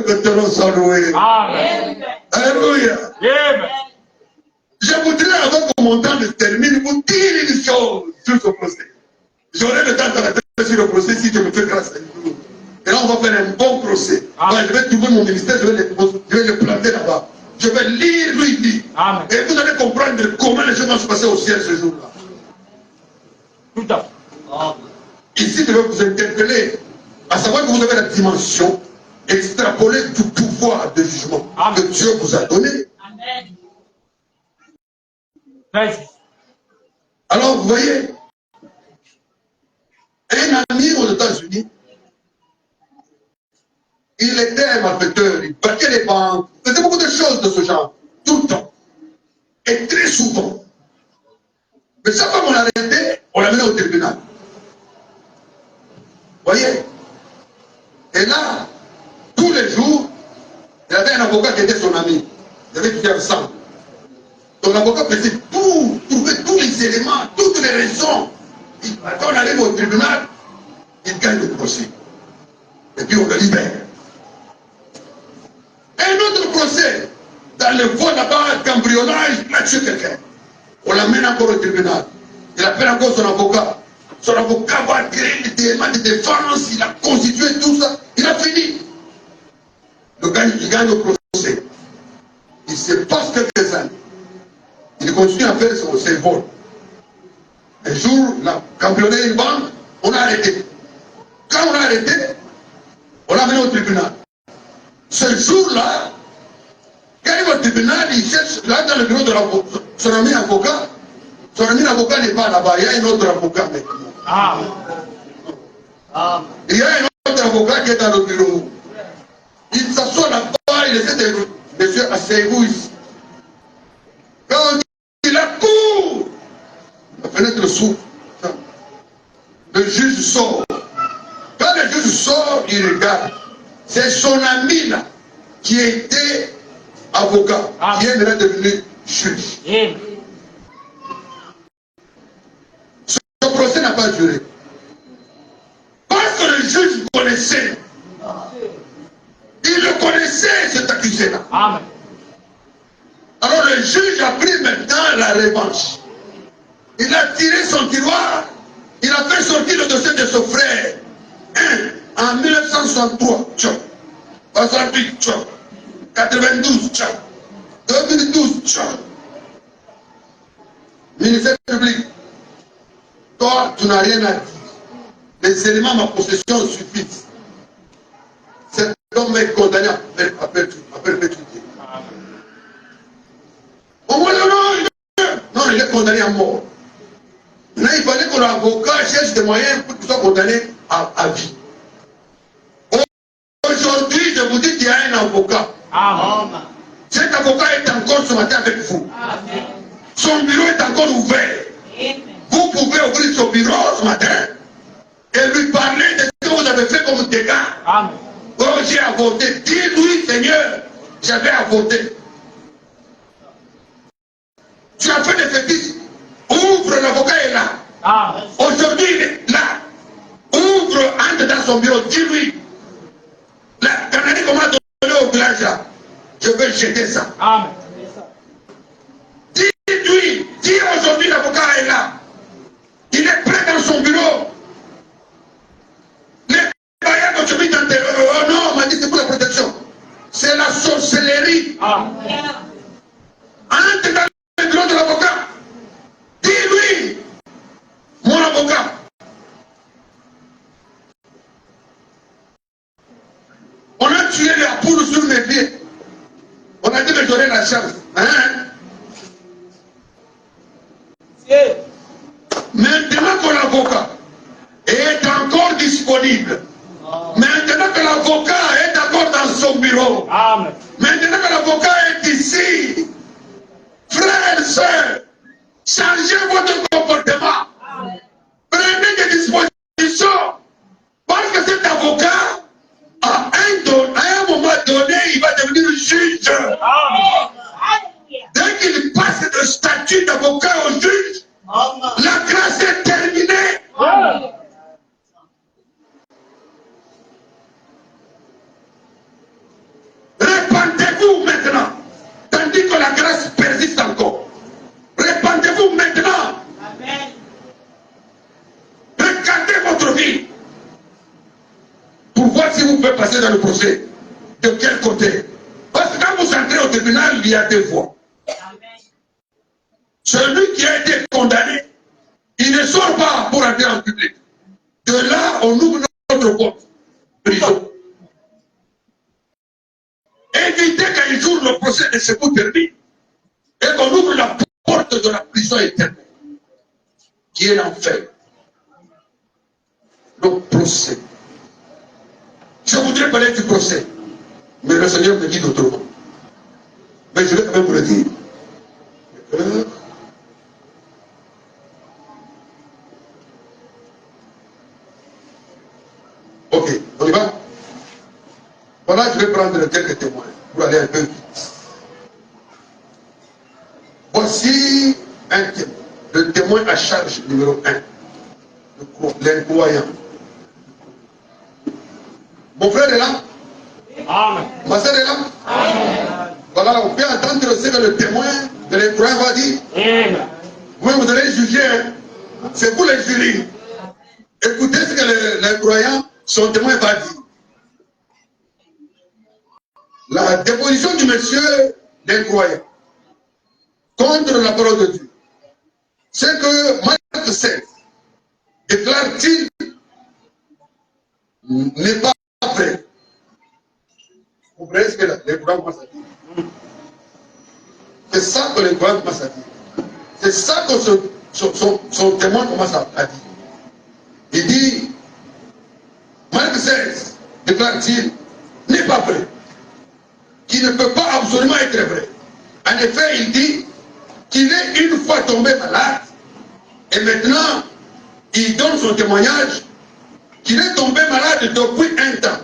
que ton nom soit loué. Amen. Alléluia. Amen. Je voudrais, avant que mon temps ne se termine, vous dire une chose sur ce procès. J'aurai le temps de la sur le procès si je me fais grâce à Dieu. Et là, on va faire un bon procès. Amen. Ouais, je vais trouver mon ministère, je vais le planter là-bas. Je vais lire, lui dire. Amen. Et vous allez comprendre comment les choses vont se passer au ciel ce jour-là. Tout à fait. Ici, je vais vous interpeller, à savoir que vous avez la dimension extrapolée du pouvoir de jugement Amen. que Dieu vous a donné. Amen. Très juste. Alors, vous voyez, un ami aux États-Unis, il était un malfaiteur, il battait les banques, il faisait beaucoup de choses de ce genre, tout le temps. Et très souvent. Mais chaque fois qu'on l'arrêtait, on l'amenait au tribunal. Vous voyez? Et là, tous les jours, il y avait un avocat qui était son ami. Ils avaient fait ensemble. Donc l'avocat faisait tout, trouvait tous les éléments, toutes les raisons. Quand on arrive au tribunal, il gagne le procès. Et puis on le libère. Un autre procès, dans le vol là-bas, cambriolage, il a tué quelqu'un. On l'amène encore au tribunal. Il appelle encore son avocat. Son avocat va créer des éléments de défense, il a constitué tout ça. Il a fini. Il gagne le procès. Il se passe quelques années. Il continue à faire ses vols. Un jour, il a cambriolé une banque, on a arrêté. Quand on a arrêté, on l'a amené au tribunal. Ce jour-là, quand il arrive au tribunal, il cherche, là dans le bureau de l'avocat, son ami avocat, son ami avocat n'est pas là-bas, il y a un autre avocat maintenant. Il y a un autre avocat qui est dans le bureau. Il s'assoit là-bas, il essaie de dire, monsieur, asseyez-vous ici. Quand on dit, la cour, la fenêtre s'ouvre. Le juge sort. Quand le juge sort, il regarde. C'est son ami là, qui était avocat, qui est maintenant devenu juge. Ce procès n'a pas duré. Parce que le juge connaissait. Il le connaissait, cet accusé-là. Alors le juge a pris maintenant la revanche. Il a tiré son tiroir. Il a fait sortir le dossier de son frère. En 1963, 68, 92, 2012, ministère public. Toi, tu n'as rien à dire. Les éléments de ma possession suffisent. Cet homme est condamné à perpétuité. Au moins, non, il est condamné à mort. Là, il fallait que l'avocat cherche des moyens pour qu'il soit condamné à vie. Aujourd'hui, je vous dis qu'il y a un avocat. Cet avocat est encore ce matin avec vous. Son bureau est encore ouvert. Vous pouvez ouvrir son bureau ce matin et lui parler de ce que vous avez fait comme dégâts. Oh, j'ai avorté. Dis-lui, Seigneur, j'avais avorté. Tu as fait des bêtises. Ouvre, l'avocat est là. Aujourd'hui, il est là. Ouvre, entre dans son bureau, dis-lui. La Canadie qu'on m'a donné au village là, je vais jeter ça. Dis-lui, dis aujourd'hui, l'avocat est là. Il est prêt dans son bureau. Les bailleurs que tu mis dans tes... Oh non, on m'a dit c'est pour la protection. C'est la sorcellerie. Entre dans le bureau de l'avocat. Dis-lui, mon avocat. On a tué la poule sur mes pieds. On a dit que j'aurais la chance. Maintenant que l'avocat est encore disponible, maintenant que l'avocat est encore dans son bureau, maintenant que l'avocat est ici, frères et sœurs, changez votre comportement. Prenez des dispositions. Parce que cet avocat, à un moment donné, il va devenir juge. Dès qu'il passe de statut d'avocat au juge, la grâce est terminée. Répandez-vous maintenant, tandis que la grâce persiste encore. Répandez-vous maintenant. Regardez votre vie pour voir si vous pouvez passer dans le procès. De quel côté? Parce que quand vous entrez au tribunal, il y a deux voies. Celui qui a été condamné, il ne sort pas pour entrer en public. De là, on ouvre notre porte. Prison. Évitez qu'un jour le procès ne se vous termine et qu'on ouvre la porte de la prison éternelle, qui est l'enfer. Le procès. Je voudrais parler du procès, mais le Seigneur me dit autrement. Mais je vais quand même vous le dire. Je vais Ok, on y va. Voilà, je vais prendre quelques témoins pour aller un peu vite. Voici un témoin. Le témoin à charge numéro 1. L'incroyant. Mon frère est là? Amen. Ma soeur est là? Amen. Voilà, on peut entendre ce que le témoin de l'incroyant va dire. Amen. Vous allez juger. Hein? C'est vous les jurys. Écoutez ce que l'incroyant, son témoin va dire. La déposition du monsieur l'incroyant contre la parole de Dieu, c'est que Marc 16 déclare-t-il n'est pas vrai. Vous comprenez ce que l'incroyant commence à dire? C'est ça que l'incroyant commence à dire. C'est ça que son témoin commence à dire. Il dit, Marc 16 déclare-t-il n'est pas vrai, qui ne peut pas absolument être vrai. En effet, il dit qu'il est une fois tombé malade, et maintenant, il donne son témoignage qu'il est tombé malade depuis un temps.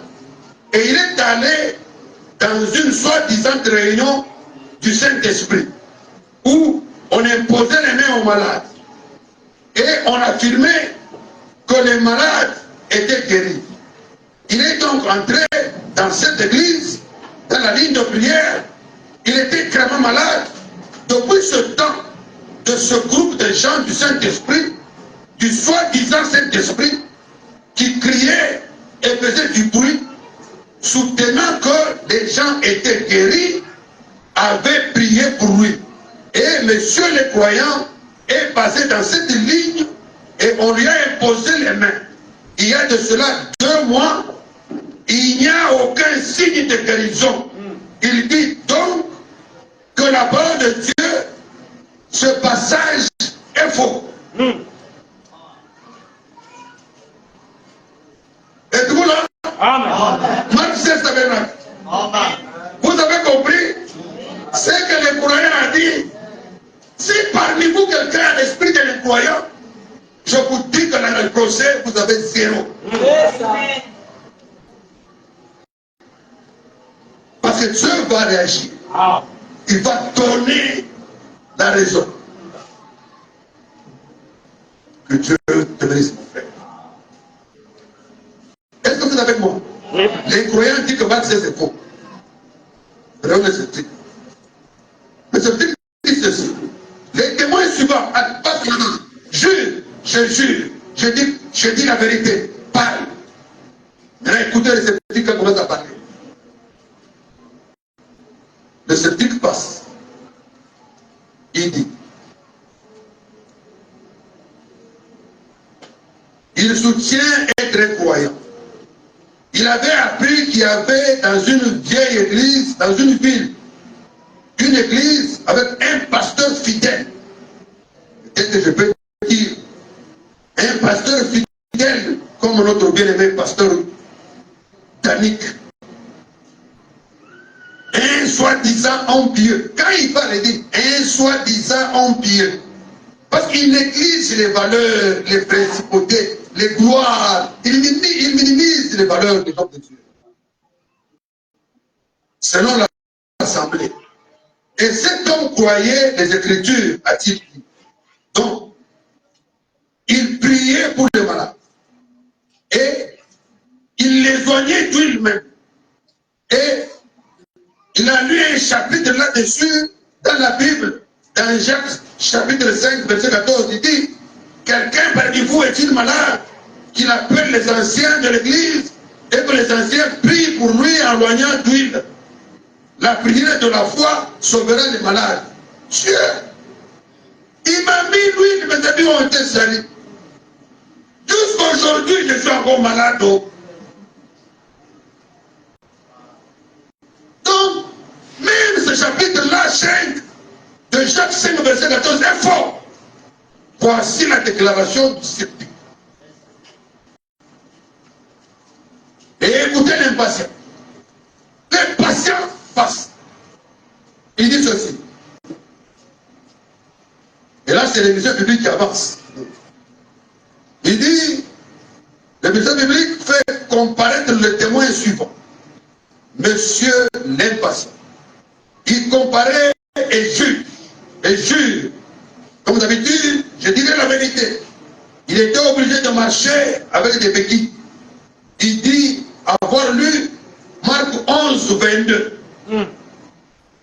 Et il est allé dans une soi-disant réunion du Saint-Esprit, où on imposait les mains aux malades. Et on affirmait que les malades étaient guéris. Il est donc entré dans cette église, dans la ligne de prière. Il était extrêmement malade. Depuis ce temps, de ce groupe de gens du Saint-Esprit, du soi-disant Saint-Esprit, qui criait et faisait du bruit, soutenant que les gens étaient guéris, avaient prié pour lui. Et monsieur le croyant est passé dans cette ligne et on lui a imposé les mains. Il y a de cela 2 mois, il n'y a aucun signe de guérison. Il dit donc que la parole de Dieu, ce passage est faux. Êtes-vous là? Amen. Marc 16 tabernacle. Vous avez compris ce que le croyant a dit? Si parmi vous quelqu'un a l'esprit de l'incroyant, je vous dis que dans le procès, vous avez 0. Parce que Dieu va réagir. Il va donner la raison. Que Dieu te bénisse, mon frère. Est-ce que vous êtes avec moi? Oui. Les croyants disent que Marc 16 est faux. Regardez ce truc. Mais ce truc dit ceci. Les témoins suivants, pas seulement, jure, je jure, je dis la vérité, parle. Maintenant, écoutez le sceptique qui commence à parler. Le sceptique passe. Il dit. Il soutient être incroyant. Il avait appris qu'il y avait dans une vieille église, dans une ville, une église avec un pasteur fidèle. Peut-être que je peux dire, un pasteur fidèle, comme notre bien-aimé pasteur Danick. Un soi-disant homme pieux. Quand il parle, il dit un soi-disant homme pieux. Parce qu'il néglige les valeurs, les principautés, les gloires. Il minimise les valeurs des hommes de Dieu. Selon l'assemblée. Et cet homme croyait les Écritures, a-t-il dit. Donc, il priait pour les malades. Et il les soignait lui-même. Et il a lu un chapitre là-dessus dans la Bible, dans Jacques chapitre 5, verset 14, il dit, quelqu'un parmi vous est-il malade, qu'il appelle les anciens de l'église et que les anciens prient pour lui en loignant d'huile. La prière de la foi sauvera les malades. Dieu, il m'a mis l'huile, mes amis ont été salis. Jusqu'aujourd'hui, je suis encore malade. Donc, même ce chapitre-là, 5, de Jacques 5, verset 14, est fort. Voici la déclaration du sceptique. Et écoutez l'impatient. L'impatient passe. Il dit ceci. Et là, c'est l'émission publique qui avance. Il dit, l'émission publique fait comparer monsieur l'impatient. Il comparait et juge. Et jure. Comme d'habitude, je dirais la vérité. Il était obligé de marcher avec des béquilles. Il dit avoir lu Marc 11, 22.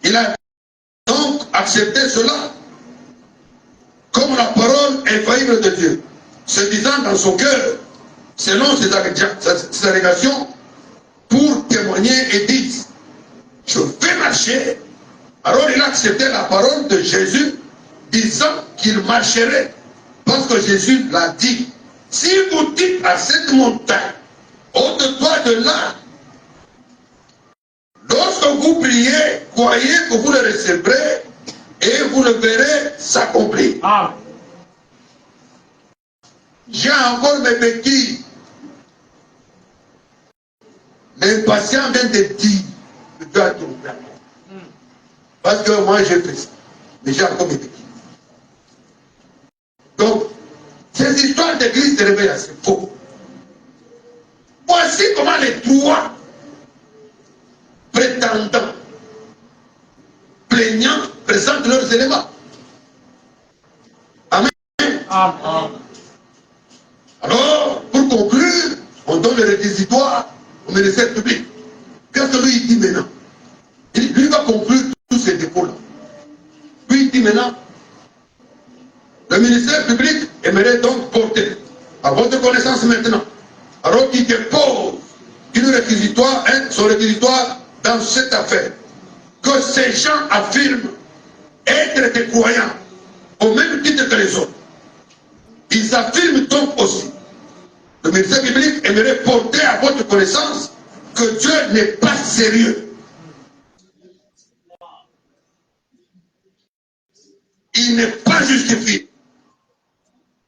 Il a donc accepté cela comme la parole infaillible de Dieu, se disant dans son cœur, selon ses allégations, pour témoigner et dire, je vais marcher. Alors il a accepté la parole de Jésus, disant qu'il marcherait, parce que Jésus l'a dit. Si vous dites à cette montagne, ôte-toi de là, lorsque vous priez, croyez que vous le recevrez et vous le verrez s'accomplir. Amen. J'ai encore mes béquilles. L'impatient vient de dire que Dieu a trouvé. Parce que moi j'ai fait ça. Mais j'ai encore mes béquilles. Donc, ces histoires d'église de révélation, c'est faux. Voici comment les trois prétendants, plaignants, présentent leurs éléments. Amen. Amen. Alors, pour conclure, on donne le réquisitoire au ministère public. Qu'est-ce que lui dit maintenant? Lui va conclure tous ces dépôts-là. Lui il dit maintenant, le ministère public aimerait donc porter à votre connaissance maintenant, alors qu'il dépose une réquisitoire, son réquisitoire dans cette affaire, que ces gens affirment être des croyants au même titre que les autres. Ils affirment donc aussi, le ministère public aimerait porter à votre connaissance que Dieu n'est pas sérieux. Il n'est pas justifié.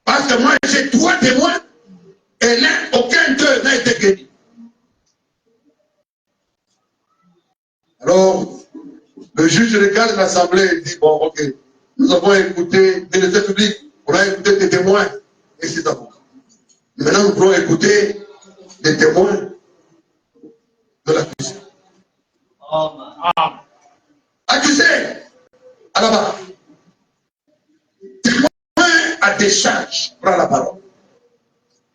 Parce que moi j'ai 3 témoins et aucun d'eux n'a été guéri. Alors, le juge regarde l'assemblée et dit, bon, ok, nous avons écouté le ministère public, on a écouté des témoins, et c'est d'abord. Maintenant, nous voulons écouter des témoins de l'accusé. Accusé, à la barre. Témoin à décharge, prend la parole.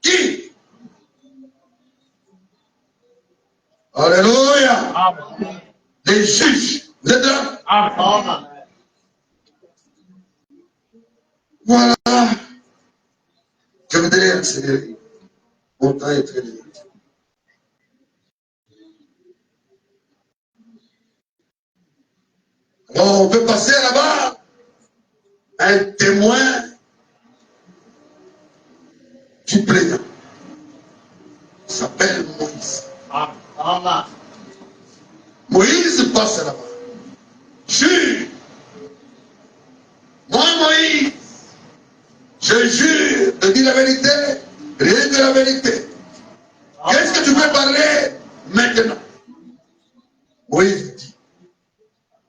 Qui? Alléluia. Amen. Les juges, vous êtes là? Amen. Voilà. Je voudrais accélérer. Mon temps est très limité. Alors, on peut passer là-bas. Un témoin du plaignant. Il s'appelle Moïse. Amen. Moïse passe là-bas. Jure. Moi, Moïse, je jure de dire la vérité, rien que la vérité. Qu'est-ce que tu veux parler maintenant? Moïse dit,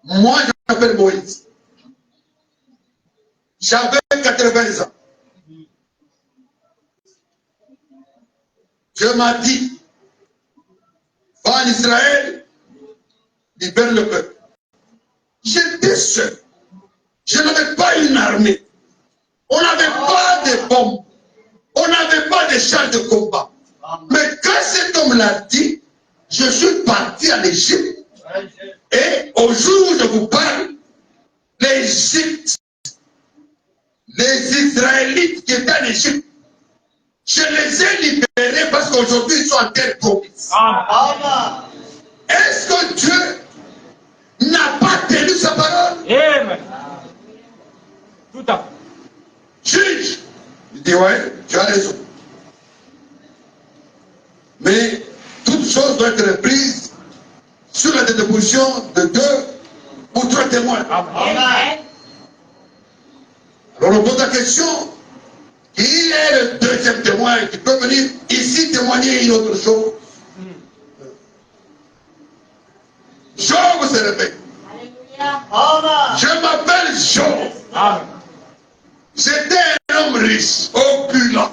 moi je m'appelle Moïse. J'avais 80 ans. Dieu m'a dit, va en Israël, libère le peuple. J'étais seul. Je n'avais pas une armée. On n'avait pas de bombes. On n'avait pas de chars de combat. Mais quand cet homme l'a dit, je suis parti en Égypte. Et au jour où je vous parle, l'Égypte, les Israélites qui étaient en Égypte, je les ai libérés parce qu'aujourd'hui ils sont en terre promise. Amen. Est-ce que Dieu n'a pas tenu sa parole? Amen. Tout à fait. Juge. Il dit, ouais, tu as raison. Mais toute chose doit être prise sur la déposition de 2 ou 3 témoins. Amen. Alors on pose la question, qui est le deuxième témoin qui peut venir ici témoigner une autre chose? Job se réveille. Alléluia. Je m'appelle Job. Amen. J'étais un homme riche, opulent.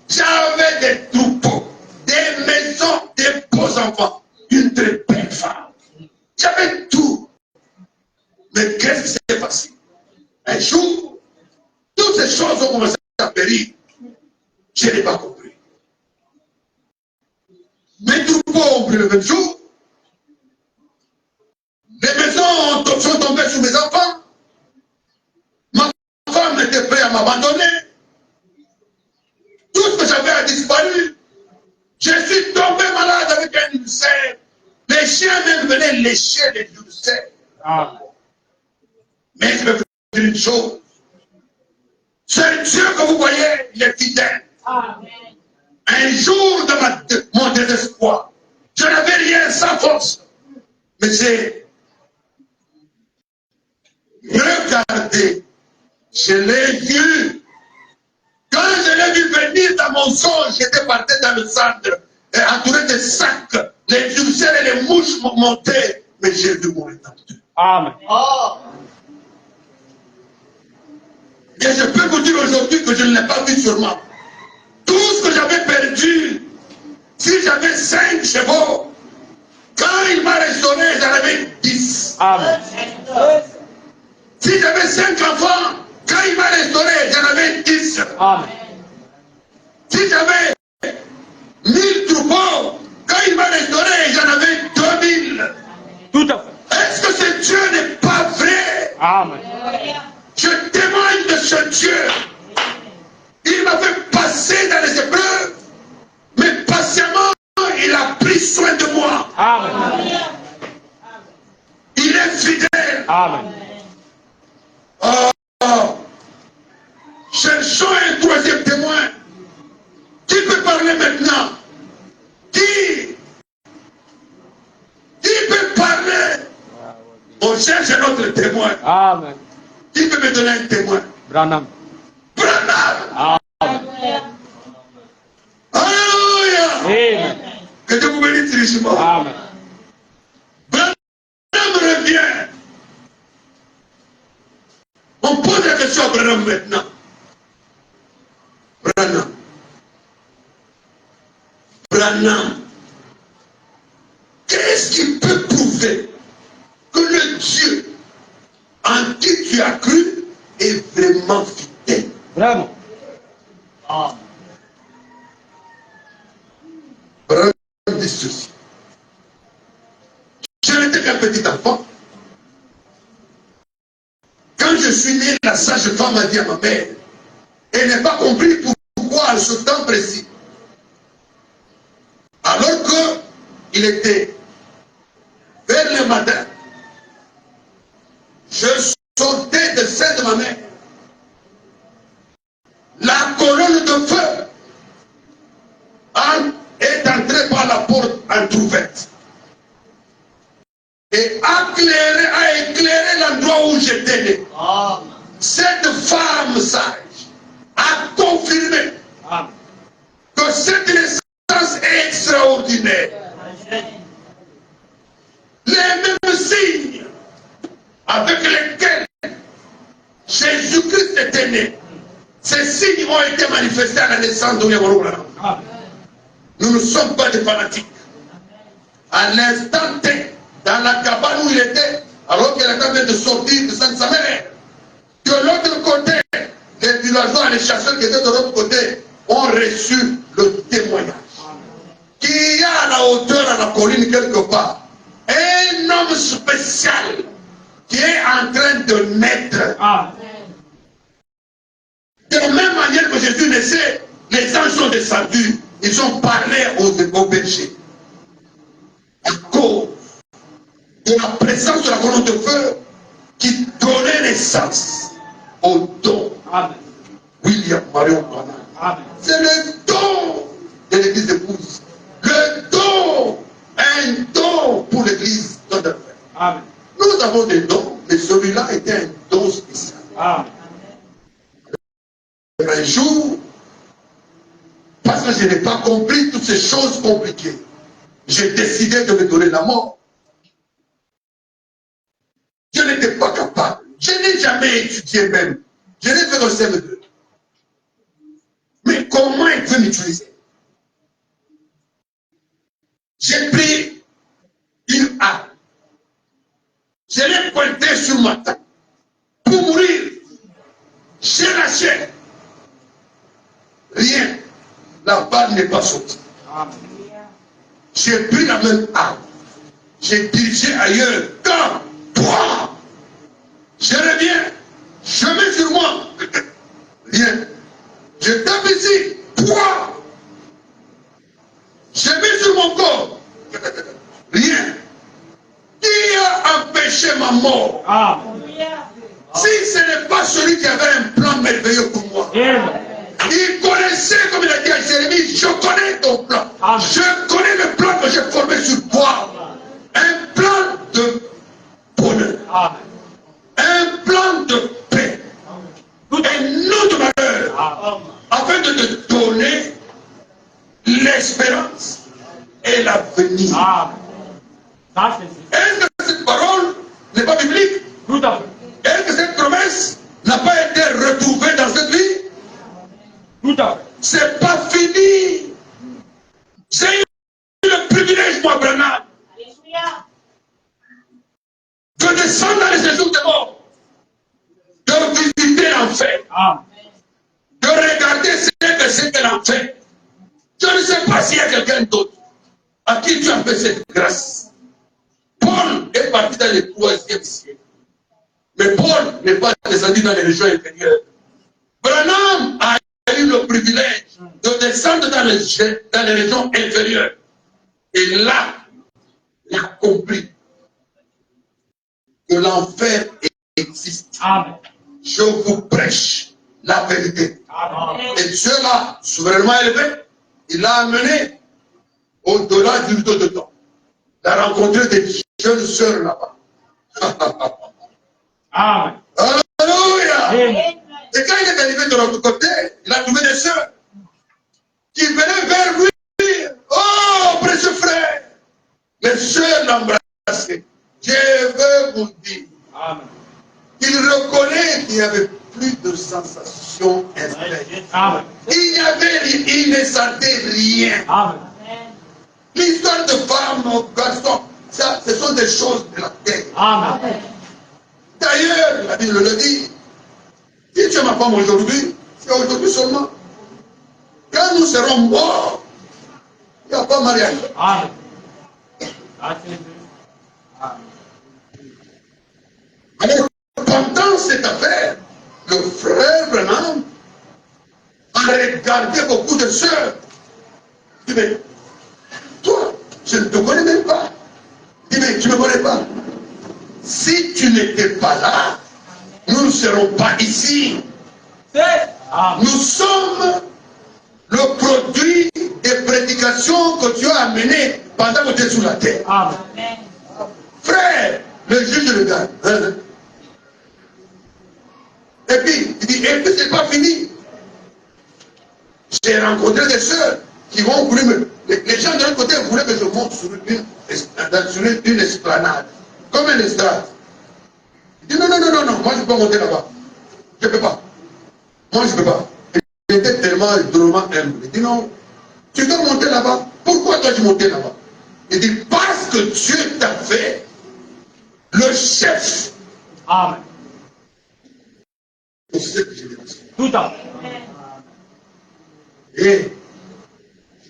J'avais des troupeaux, des maisons, des beaux enfants, une très belle femme. J'avais tout. Mais qu'est-ce qui s'est passé? Un jour, toutes ces choses ont commencé à périr. Je n'ai pas compris. Mes troupeaux ont pris le même jour. Les maisons sont tombées sur mes enfants. Ma femme était prête à m'abandonner. Tout ce que j'avais a disparu. Je suis tombé malade avec un ulcère. Les chiens même venaient lécher les ulcères. Mais je vais vous dire une chose. C'est Dieu que vous voyez, il est fidèle. Un jour de mon désespoir, je n'avais rien sans force. Mais j'ai regardé, je l'ai vu. Quand je l'ai vu venir dans mon songe, j'étais parti dans le centre, entouré de sacs, les ulcères et les mouches montaient, mais j'ai vu mon rédempteur. Amen. Oh. Et je peux vous dire aujourd'hui que je ne l'ai pas vu sûrement. Tout ce que j'avais perdu, si j'avais 5 chevaux, quand il m'a restauré, j'en avais 10. Amen. Si j'avais 5 enfants, quand il m'a restauré, j'en avais 10. Amen. Si j'avais 1000 troupeaux, quand il m'a restauré, j'en avais 2000. Tout à fait. Est-ce que ce Dieu n'est pas vrai? Amen. Je témoigne de ce Dieu. Il m'a fait passer dans les épreuves, mais patiemment, il a pris soin de moi. Amen. Il est fidèle. Amen. Oh. Cherchons un troisième témoin. Qui peut parler maintenant? Qui peut parler? On cherche un autre témoin. Amen. Qui peut me donner un témoin? Branham. Branham. Amen. Alléluia. Amen. Que Dieu vous bénisse richement. Amen. Branham revient. On pose la question à Branham maintenant. Branham. Branham. Qu'est-ce qui peut prouver que le Dieu en qui tu as cru est vraiment fidèle? Vraiment. Oh. Branham dit ceci. Je n'étais qu'un petit enfant. Quand je suis né, la sage-femme a dit à ma mère, elle n'a pas compris pourquoi à ce temps précis. Alors qu'il était vers le matin, je sortais de sein de ma mère. La colonne de feu est entrée par la porte entrouverte et a éclairé l'endroit où j'étais né. Oh. Cette femme sage a confirmé Amen. que cette naissance est extraordinaire. Les mêmes signes avec lesquels Jésus-Christ était né, ces signes ont été manifestés à la naissance de William Branham. Amen. Nous ne sommes pas des fanatiques. À l'instant T, dans la cabane où il était, alors qu'il était en train de sortir de sa mère, de l'autre côté, les villageois, les chasseurs qui étaient de l'autre côté, ont reçu le témoignage. Qu'il y a à la hauteur, à la colline quelque part, un homme spécial qui est en train de naître. Amen. De la même manière que Jésus naissait, les anges sont descendus. Ils ont parlé aux bergers. À cause de la présence de la colonne de feu qui donnait naissance au don. Amen. William Marion Branham. Amen. C'est le don de l'église d'épouse. Le don, un don pour l'église de Amen. Nous avons des dons, mais celui-là était un don spécial. Amen. Un jour, parce que je n'ai pas compris toutes ces choses compliquées, j'ai décidé de me donner la mort. Je n'étais pas capable. Je n'ai jamais étudié même. Je n'ai fait le CM2. Mais comment il peut m'utiliser? J'ai pris une arme Je l'ai pointé sur ma tête pour mourir. J'ai lâché. Rien. La balle n'est pas sortie. J'ai pris la même arme. J'ai dirigé ailleurs. Quand toi, je reviens, je mets sur moi. Rien. Je tape ici. Toi, je mets sur mon corps. Rien. Qui a empêché ma mort? Si ce n'est pas celui qui avait un plan merveilleux pour moi. Il connaissait, comme il a dit à Jérémie, je connais ton plan. Je connais le plan que j'ai formé sur toi. Un plan de bonheur. Un plan de paix. Et non de malheur. Afin de te donner l'espérance et l'avenir. Est-ce que cette parole n'est pas biblique? Tout à fait. Est-ce que cette promesse n'a pas été retrouvée dans cette vie? Tout à fait. C'est pas fini. J'ai eu le privilège, moi, Branham, de descendre dans les séjours de mort, de visiter l'enfer, de regarder ce que c'est que l'enfer. Je ne sais pas s'il y a quelqu'un d'autre à qui tu as fait cette grâce. Paul est parti dans le 3e siècle. Mais Paul n'est pas descendu dans les régions inférieures. Branham a eu le privilège de descendre dans les régions inférieures. Et là, il a compris que l'enfer existe. Amen. Je vous prêche la vérité. Amen. Et Dieu l'a souverainement élevé. Il l'a amené au-delà du rideau de temps. Il a rencontré des jeunes sœurs là-bas. Amen. Alléluia! Amen. Et quand il est arrivé de l'autre côté, il a trouvé des sœurs qui venaient vers lui. Oh, précieux frère! Les sœurs l'embrassaient. Je veux vous dire Amen. qu'il reconnaît qu'il n'y avait plus de sensation intérieure. Amen. Il ne sentait rien. Amen. L'histoire de femme, garçon, ça, ce sont des choses de la terre. Amen. D'ailleurs, la Bible le dit, si tu es ma femme aujourd'hui, c'est aujourd'hui seulement. Quand nous serons morts, il n'y a pas mariage. Amen. Amen. Alors, pendant cette affaire, le frère Branham a regardé beaucoup de sœurs. Il dit, mais toi, je ne te connais même pas. Il dit, mais tu ne me connais pas. Si tu n'étais pas là, nous ne serons pas ici. Amen. Nous sommes le produit des prédications que tu as amenées pendant que tu es sur la terre. Amen. Frère, le juge regarde. Hein? Et puis, il dit, et puis c'est pas fini. J'ai rencontré des sœurs qui vont vouloir me... Les gens de l'autre côté voulaient que je monte sur une esplanade, comme une estrade. Il dit, non, non, non, non, non, moi je ne peux pas monter là-bas. Je ne peux pas. Moi je ne peux pas. Il était tellement drôlement humble. Il dit, non, tu dois monter là-bas. Pourquoi dois-tu monter là-bas? Il dit, parce que Dieu t'a fait le chef. Amen. C'est ce que je dis. Tout à fait. Et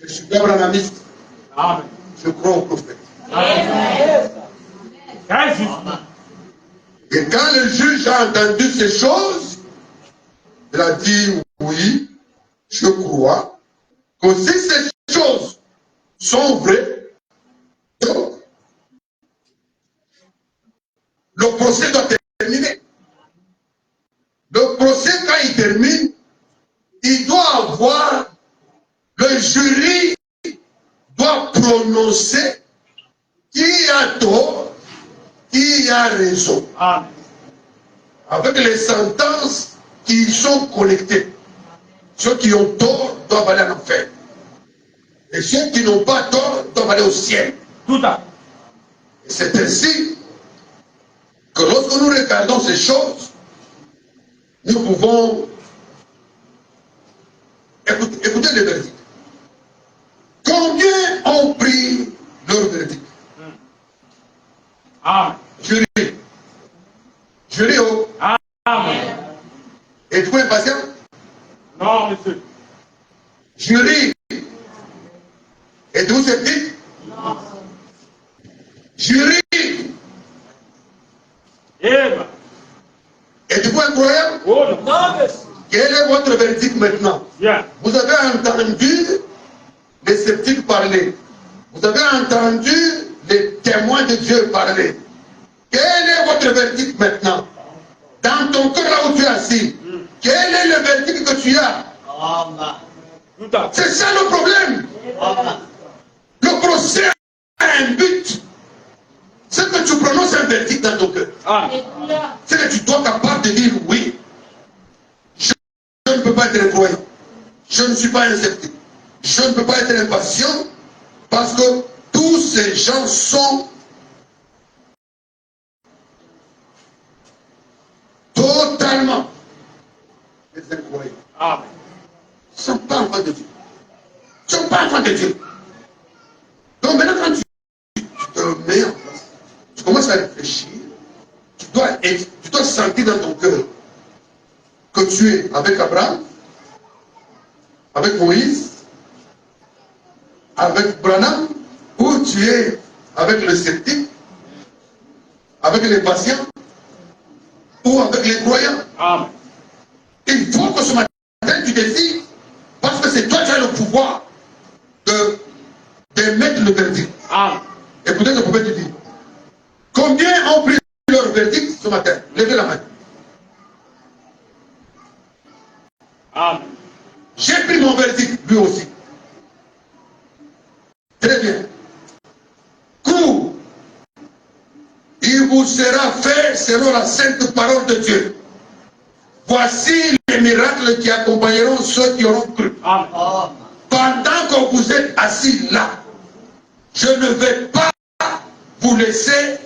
je suis abramamiste. Amen. Je crois au prophète. Amen. Très juste. Et quand le juge a entendu ces choses, il a dit, oui, je crois que si ces choses sont vraies, donc, le procès doit terminer. Le procès, quand il termine, il doit avoir, le jury doit prononcer qui a tort, qui a raison. Amen. Avec les sentences qui sont collectées. Ceux qui ont tort doivent aller en enfer. Et ceux qui n'ont pas tort doivent aller au ciel. Tout à fait. Et c'est ainsi que lorsque nous regardons ces choses, nous pouvons écouter le verdict. Combien ont pris leur verdict? Amen. Jury. impatient? Non, monsieur. Jury. Êtes-vous sceptique? Non. Jury. Eva. Êtes-vous incroyable? Oh non. Non, monsieur. Quel est votre verdict maintenant? Bien. Vous avez entendu les sceptiques parler. Vous avez entendu les témoins de Dieu parler. Quel est votre verdict maintenant? Dans ton cœur, là où tu es assis, quel est le verdict que tu as? Amen. Tout à fait. C'est ça le problème. Amen. Le procès a un but. C'est que tu prononces un verdict dans ton cœur. Ah. C'est que tu dois être capable de dire oui. Je ne peux pas être incroyant. Je ne suis pas un sceptique. Je ne peux pas être impatient parce que tous ces gens sont totalement des incroyants. Amen. Ils ne sont pas enfants de Dieu. Ils ne sont pas enfants de Dieu. Donc maintenant, quand tu te mets en place, tu commences à réfléchir, tu dois sentir dans ton cœur que tu es avec Abraham, avec Moïse, avec Branham, ou tu es avec le sceptique, avec les patients, ou avec les croyants. Amen. Il faut que ce matin tu décides, parce que c'est toi qui as le pouvoir d'émettre le verdict. Amen. Et peut-être le prophète dit, combien ont pris leur verdict ce matin? Levez la main. Amen. J'ai pris mon verdict, lui aussi. Très bien. Cours. Il vous sera fait selon la sainte parole de Dieu. Voici les miracles qui accompagneront ceux qui auront cru. Amen. Amen. Pendant que vous êtes assis là, je ne vais pas vous laisser.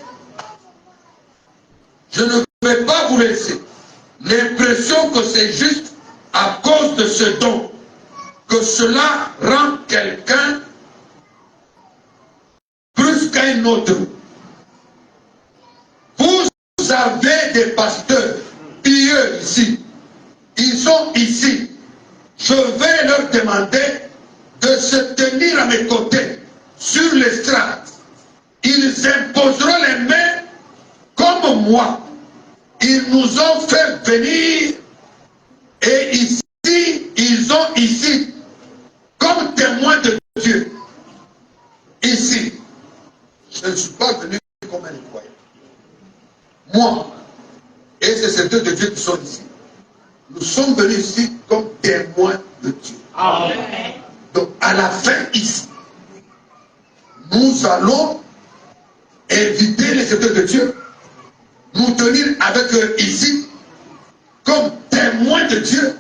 Je ne vais pas vous laisser l'impression que c'est juste à cause de ce don que cela rend quelqu'un plus qu'un autre. Vous avez des pasteurs pieux ici. Ils sont ici. Je vais leur demander de se tenir à mes côtés sur l'estrade. Ils imposeront les mains comme moi. Ils nous ont fait venir et ici, ils ont ici, comme témoins de Dieu, ici, je ne suis pas venu comme un incroyant. Moi et ces serviteurs de Dieu qui sont ici, nous sommes venus ici comme témoins de Dieu. Amen. Donc à la fin ici, nous allons inviter les serviteurs de Dieu, nous tenir avec eux ici, comme témoins de Dieu,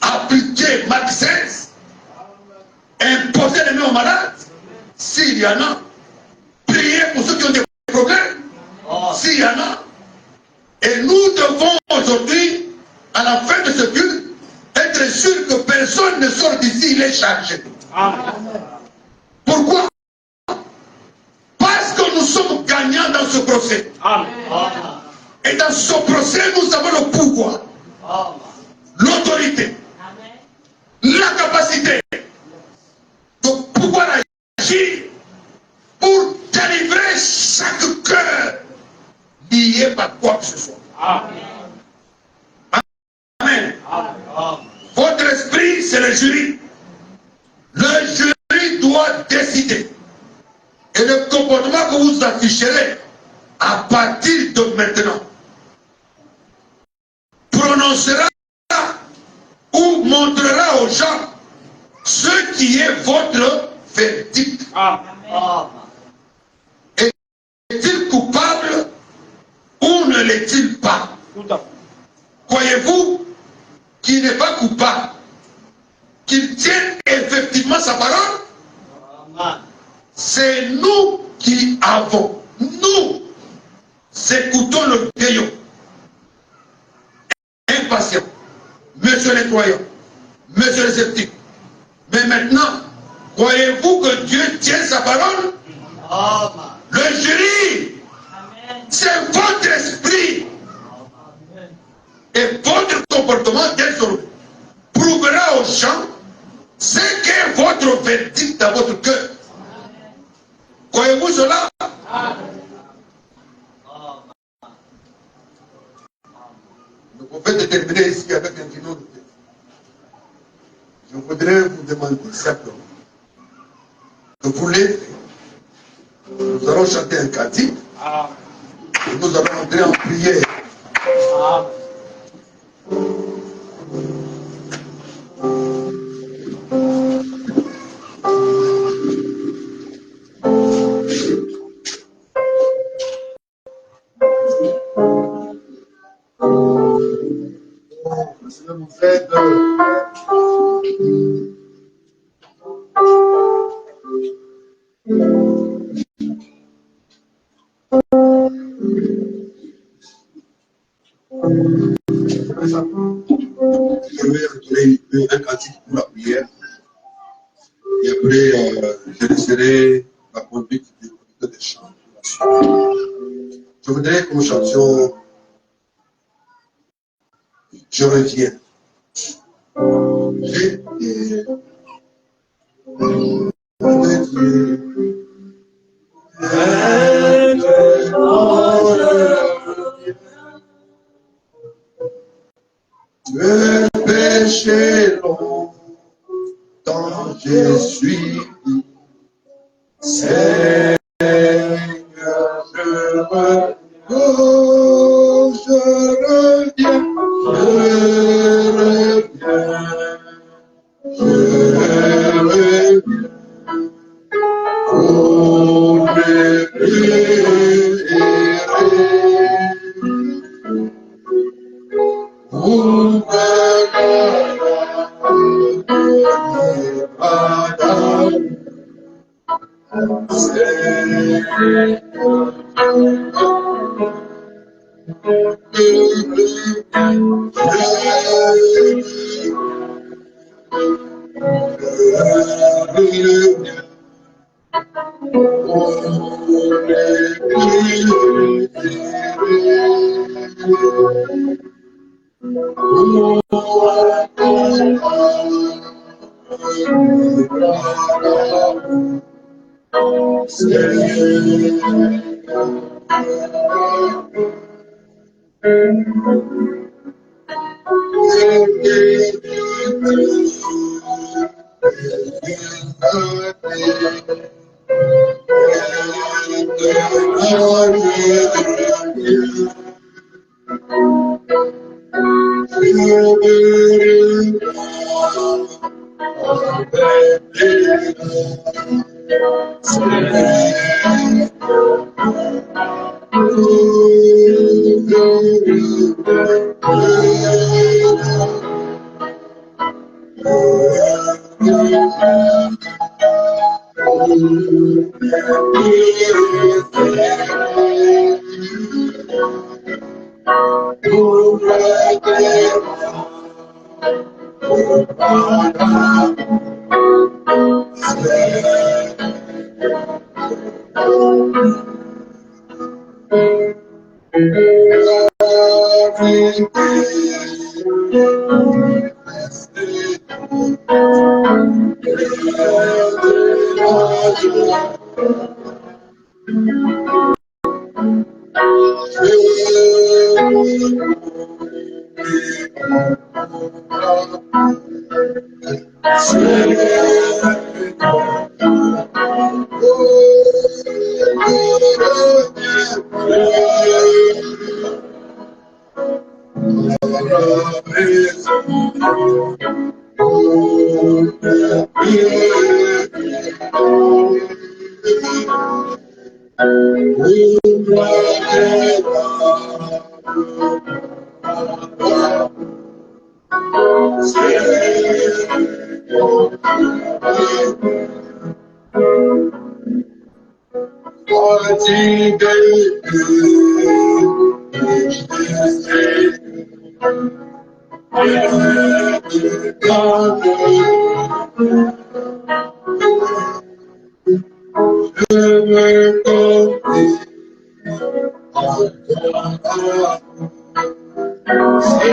appliquer Marc 16, imposer les mains aux malades, s'il y en a, prier pour ceux qui ont des problèmes, s'il y en a. Et nous devons aujourd'hui, à la fin de ce culte, être sûr que personne ne sort d'ici, il est chargé. Amen. Pourquoi? Parce que nous sommes gagnants dans ce procès. Amen. Et dans ce procès, nous avons le pouvoir, l'autorité, la capacité de pouvoir agir pour délivrer chaque cœur lié par quoi que ce soit. Amen. Amen. Amen. Votre esprit, c'est le jury. Le jury doit décider. Et le comportement que vous afficherez à partir de maintenant prononcera ou montrera aux gens ce qui est votre verdict. Amen. Est-il coupable ou ne l'est-il pas? Tout à fait. Croyez-vous qu'il n'est pas coupable, qu'il tienne effectivement sa parole? C'est nous qui avons, nous écoutons le vieillot, impatient, monsieur les croyants, monsieur les sceptiques. Mais maintenant, croyez-vous que Dieu tient sa parole? Le jury, c'est votre esprit. Et votre comportement désormais prouvera aux gens ce qu'est votre verdict dans votre cœur. Croyez-vous cela? Vous pouvez déterminer ici avec un kilo de thé. Je voudrais vous demander simplement de vous lever. Nous allons chanter un cantique. Et nous allons entrer en prière. Seigneur nous aide. Je vais retirer un cantique pour la prière. Et après, je laisserai la conduite des chants. Je voudrais que nous chantions Je reviens. Je le péché longtemps je suis Seigneur, je reviens, pour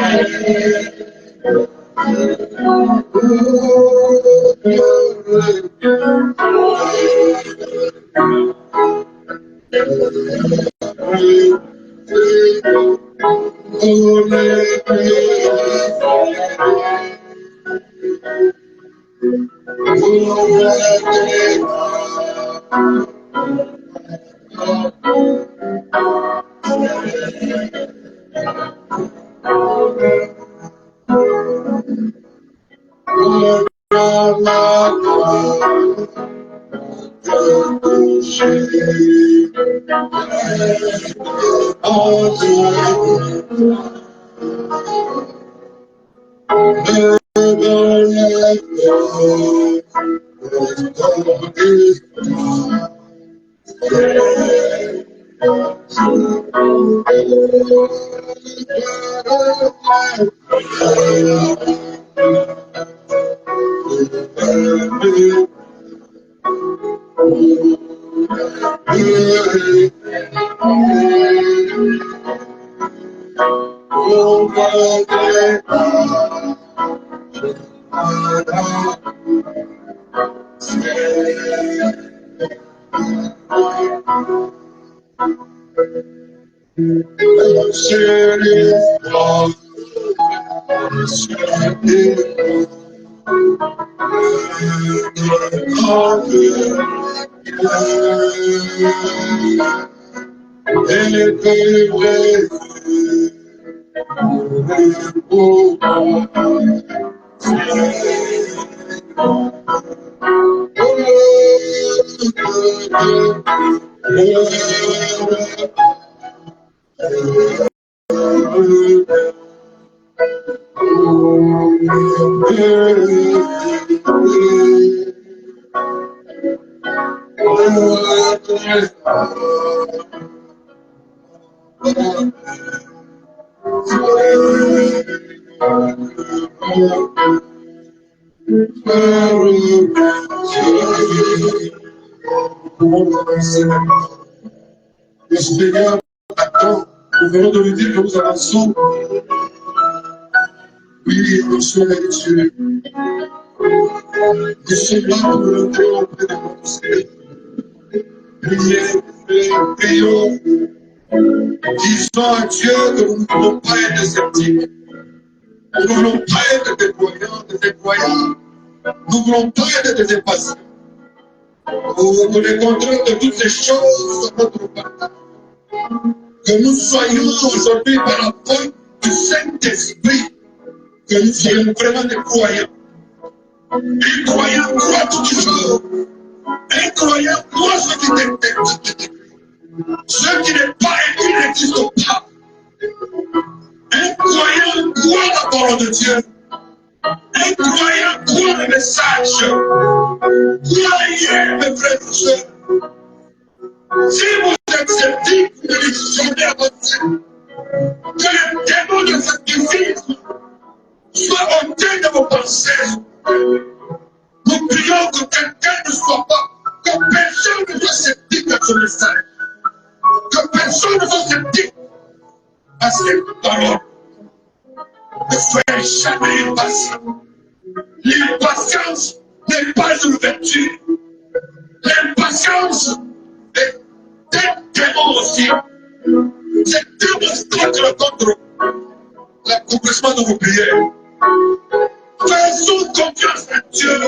me Le Seigneur attend. Nous venons de lui dire que nous avançons. Oui, nous sommes les Dieu. Nous sommes là pour le Dieu auprès de notre Seigneur. Prions. Disons à Dieu que nous ne voulons pas être sceptiques. Nous ne voulons pas être des croyants, des incroyants. Nous ne voulons pas être des impatients. Nous les contrôlons de toutes ces choses sur notre part. Que nous soyons aujourd'hui par la porte du Saint-Esprit, que nous soyons vraiment des croyants. Un croyant croit toutes choses. Un croyant croit ce qui est. Ce qui n'est pas écrit n'existe pas. Un croyant croit la parole de Dieu. Un croyant croit le message. Croyez, mes frères et sœurs. Si vous êtes sceptiques, vous ne dites jamais à votre Dieu que le démon de scepticisme soit ôté de vos pensées. Nous prions que quelqu'un ne soit pas, que personne ne soit sceptique à ce message. Que personne ne soit sceptique à cette parole. Ne soyez jamais impatient. L'impatience n'est pas une vertu. L'impatience est un démon aussi. C'est un obstacle contre l'accomplissement de vos prières. Faisons confiance à Dieu.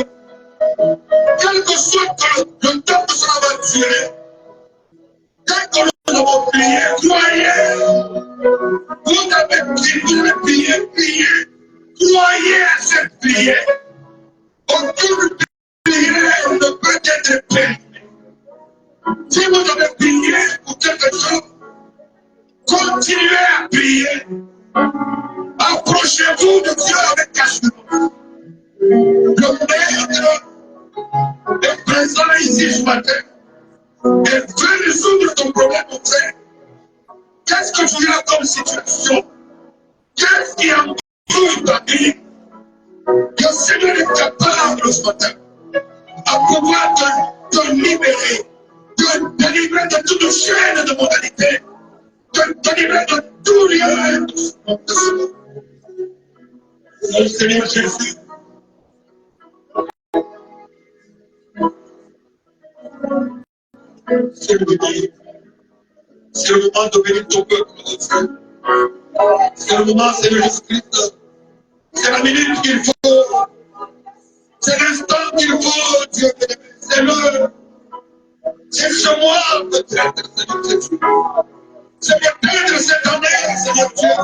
Quel que soit le temps que cela va durer, quel que nous avons prié, croyez. Vous avez prié. Croyez à cette prière. Aucune prière ne peut être payée. Si vous avez prié pour quelque chose, continuez à prier. Approchez-vous de Dieu avec cachement. Le Maître est présent ici ce matin et veut résoudre ton problème au frère. Qu'est-ce que tu as comme situation? Qu'est-ce qui embrouille ta vie? Le Seigneur est capable ce matin à pouvoir te libérer, te délivrer de toute chaîne de modalité, te délivrer de tout lien. Le Seigneur Jésus. C'est le moment de bénir ton peuple, mon frère. C'est le moment, Seigneur Jésus-Christ. C'est la minute qu'il faut. C'est l'instant qu'il faut Seigneur, dirige-moi peut-être, Seigneur Jésus. Seigneur, peut-être cette année, Seigneur Dieu.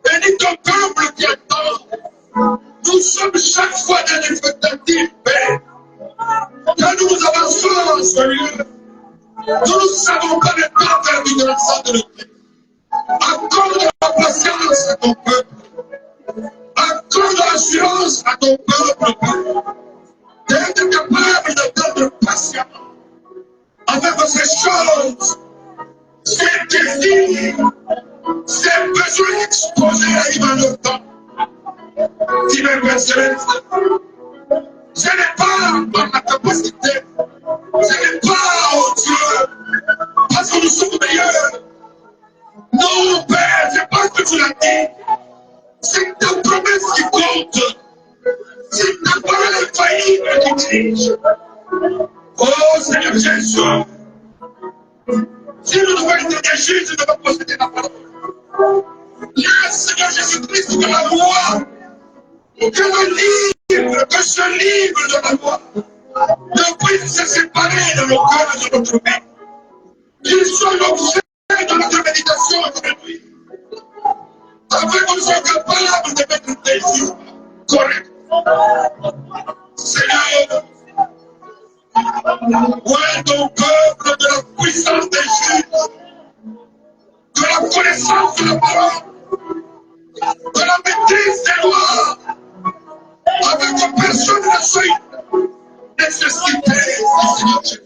Bénis ton peuple qui attend. Nous sommes chaque fois dans l'expectative, Père. Quand nous avançons en ce lieu, nous ne savons pas le temps perdu de la sang de Christ. Accorde la patience à ton peuple. Accorde l'assurance à ton peuple, Père. D'être capable d'attendre patiemment avec ces choses, ces désirs, ces besoins exposés arrivent en leur temps. Dis mes Père Céleste, ce n'est pas dans ma capacité, ce n'est pas, oh Dieu, parce que nous sommes meilleurs. Non, Père, c'est pas ce que tu l'as dit. C'est ta promesse qui compte. C'est ta parole infaillible qui dirige. Oh Seigneur Jésus, si nous devons être juges, nous devons posséder la parole. Laisse Seigneur Jésus-Christ que la loi, que le livre, que ce livre de la loi ne puisse se séparer de nos cœurs et de notre vie. Qu'il soit l'objet de notre méditation aujourd'hui. Afin que nous soyons capables de mettre des jours corrects. Seigneur, ouais ton peuple de la puissance des juges, de la connaissance de la parole, de la maîtrise des lois, afin que personne ne soit nécessité, Seigneur Jésus.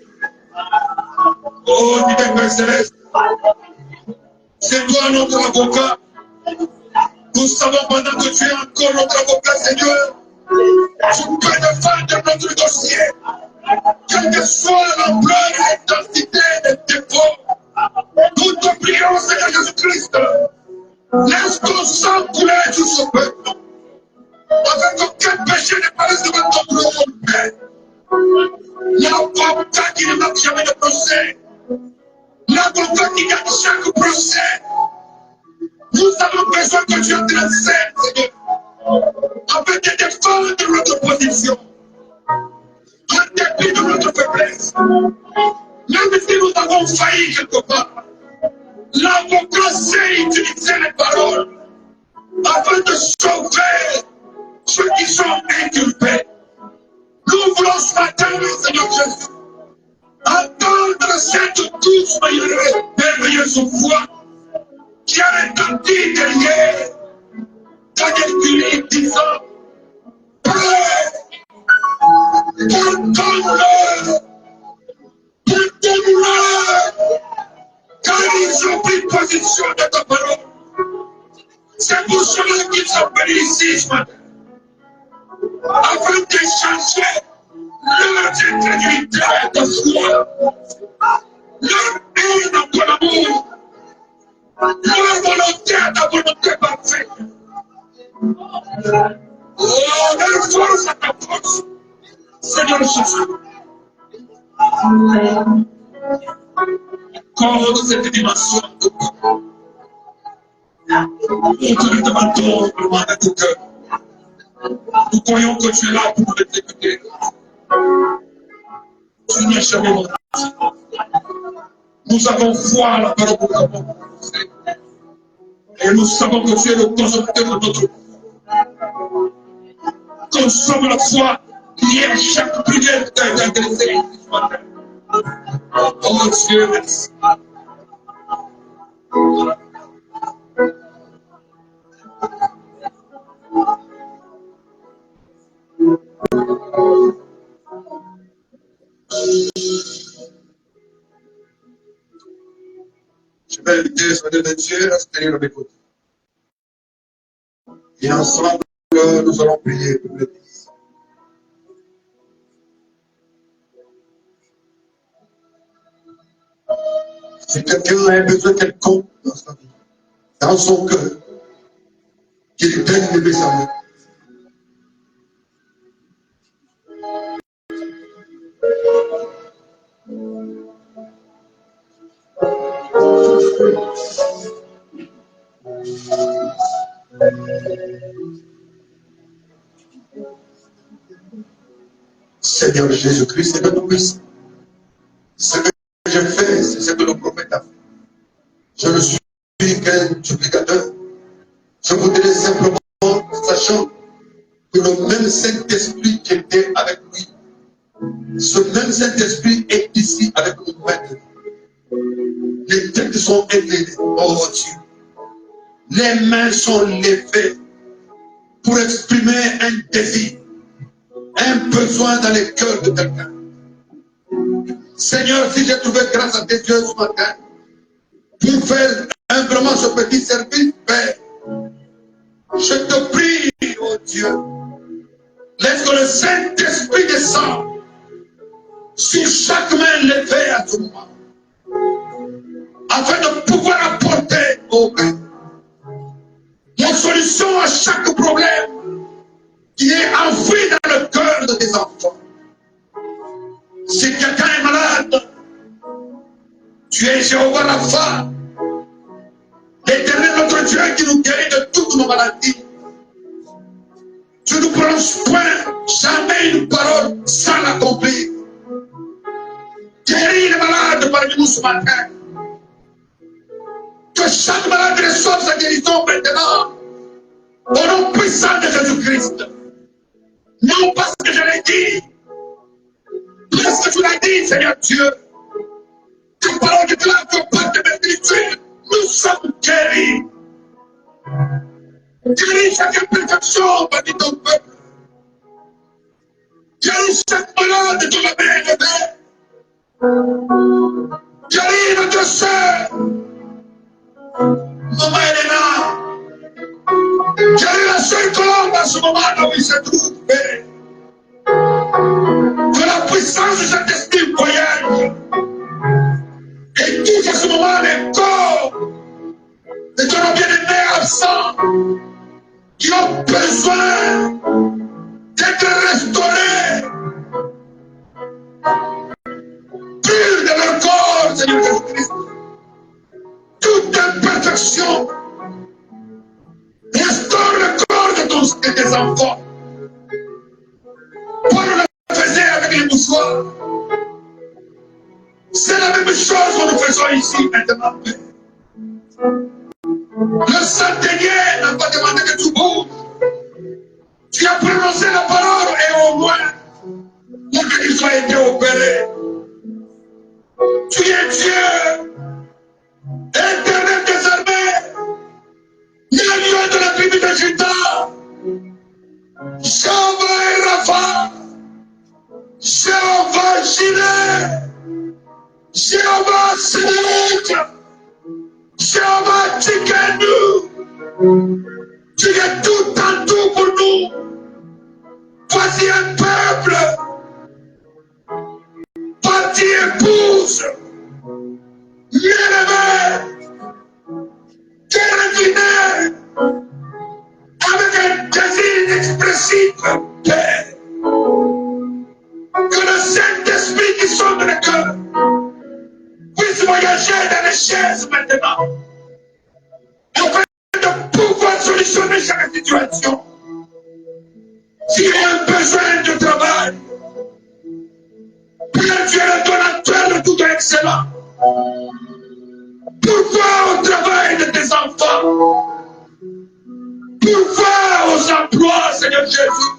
Oh, divin Père Céleste, c'est toi notre avocat. Nous savons pendant que tu es encore notre avocat, Seigneur, tu peux défendre notre dossier, quelle que soit l'ampleur et l'intensité des défauts. Nous te prions, Seigneur Jésus-Christ, laisse ton sang couler sur ce peuple, afin qu'aucun péché ne paraisse devant ton trône, Père. L'avocat qui ne manque jamais de procès, l'avocat qui gagne chaque procès, nous avons besoin que tu intercèdes, Seigneur, afin de défendre notre position, en dépit de notre faiblesse. Même si nous avons failli quelque part, l'avocat sait utiliser les paroles afin de sauver ceux qui sont inculpés. Nous voulons ce matin, Seigneur Jésus, entendre cette douce merveilleuse voix qui a retenti derrière Daniel Philippe disant, Père, pardonne-le, pardonne-le, car ils ont pris position de ta parole. C'est pour cela qu'ils sont venus ici ce matin, afin d'échanger leur incrédulité de foi, leur haine de ton amour, leur volonté à ta volonté parfaite. Oh, leur force à ta force, Seigneur Jésus. Encore dans cette dimension de toi, nous te demandons vraiment de tout cœur. Nous croyons que tu es là pour nous exécuter. Tu n'es jamais menti. Nous avons foi à la parole que nous avons prononcée. Et nous savons que tu es le consommateur de notre foi. Consomme la foi qui est à chaque prière que tu as adressée ce matin. Oh Dieu, merci. Je vais inviter ce Dieu de Dieu à se tenir avec vous. Et ensemble, nous allons prier pour l'Église. Si quelqu'un a un besoin quelconque dans sa vie, dans son cœur, qu'il daigne lever sa main. Seigneur Jésus-Christ, c'est que nous puissions. Ce que j'ai fait, c'est ce que le prophète a fait. Je ne suis qu'un supplicateur. Je voudrais simplement, sachant que le même Saint-Esprit qui était avec lui, ce même Saint-Esprit est ici avec nous maintenant. Les têtes sont élevées. Oh Dieu. Les mains sont levées pour exprimer un désir, un besoin dans les cœurs de quelqu'un. Seigneur, si j'ai trouvé grâce à tes yeux ce matin, pour faire humblement ce petit service, Père, je te prie, oh Dieu, laisse que le Saint-Esprit descende sur chaque main levée à ce moment, afin de pouvoir apporter, oh Père, la solution à chaque problème qui est enfoui dans le cœur de tes enfants. Si quelqu'un est malade, tu es Jéhovah Rapha, l'Éternel notre Dieu qui nous guérit de toutes nos maladies. Tu ne prononces point jamais une parole sans l'accomplir. Guéris les malades parmi nous ce matin. Que chaque malade reçoive sa guérison maintenant. Au nom puissant de Jésus-Christ. Non parce que je l'ai dit, parce que tu l'as dit, Seigneur Dieu. Ta parole déclare que par tes bénédictions, nous sommes guéris. Guéris chaque imperfection parmi ton peuple. Guéris chaque malade de la main levée. Guéris notre soeur, Maman Elena. Guéris la seule colombe à ce moment là où il se trouve, Père. Que la puissance de cet esprit voyage et touche à ce moment les corps de ton bien-aimé absent qui ont besoin d'être restaurés. Pur de leur corps, Seigneur Jésus-Christ. Toute imperfection. Restaure le corps de tes enfants. Paul le faisait avec les mouchoirs. C'est la même chose que nous faisons ici maintenant. Le Saint-Seigneur n'a pas demandé que tu bouges. Tu as prononcé la parole et au moins, pour que tu sois été opéré. Tu es Dieu, éternel des armées, le lieu de la tribu de Juda, Jéhovah et Rapha, Jéhovah Jireh, Jéhovah Sénéque, Jéhovah Tsikenu, tu es tout en tout pour nous. Voici un peuple, partie épouse, bien-aimé, terminé, avec un désir inexpressif, Père. Que le Saint-Esprit qui sonne le cœur puisse voyager dans les chaises maintenant, afin de pouvoir solutionner chaque situation. S'il y a un besoin de travail, Père, tu es le donateur de tout excellent. Pourquoi au travail de tes enfants? Pourquoi aux emplois, Seigneur Jésus?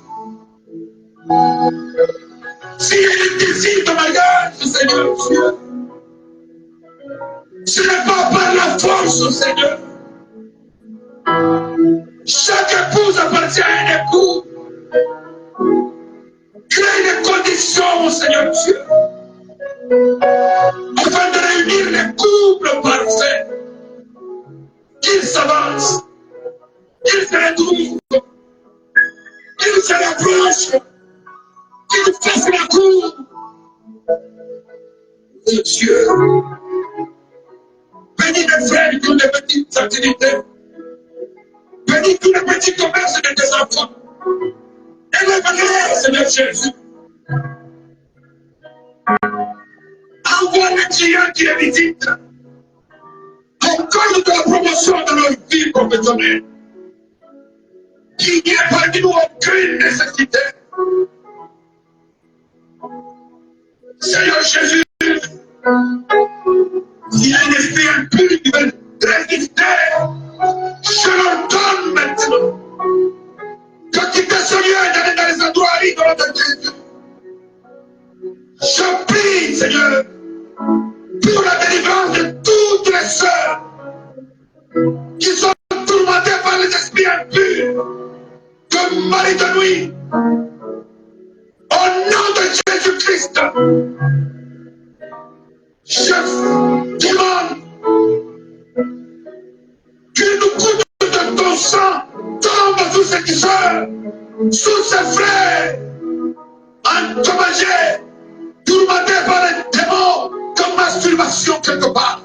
S'il y a un désir de mariage, Seigneur Dieu, ce n'est pas par la force, Seigneur. Chaque épouse appartient à un époux. Crée des conditions, Seigneur Dieu, afin de réunir les couples parfaits, qu'ils s'avancent, qu'ils se retrouvent, qu'ils se rapprochent, qu'ils fassent la cour de Dieu. Bénis les frères qui ont des petites activités. Bénis tous les petits commerces de tes enfants. Élève-les, Seigneur Jésus. Envoie les clients qui les visitent. Accorde de la promotion de leur vie professionnelle. Qu'il n'y ait parmi nous aucune nécessité. Que la joie de Dieu qui habite en nous, que la paix de Dieu qui Seigneur Jésus, s'il y a une esprit impur qui veut résister, je l'ordonne maintenant. Que quitter ce lieu et d'aller dans les endroits arides de notre Jésus. Je prie, Seigneur, pour la délivrance de toutes les sœurs qui sont tourmentées par les esprits impurs, de mari de nuit. Au nom de Jésus-Christ, je demande que nous gouttes de ton sang tombent sur cette sœur, sur ses frères, endommagés, tourmentés par les démons comme masturbation quelque part.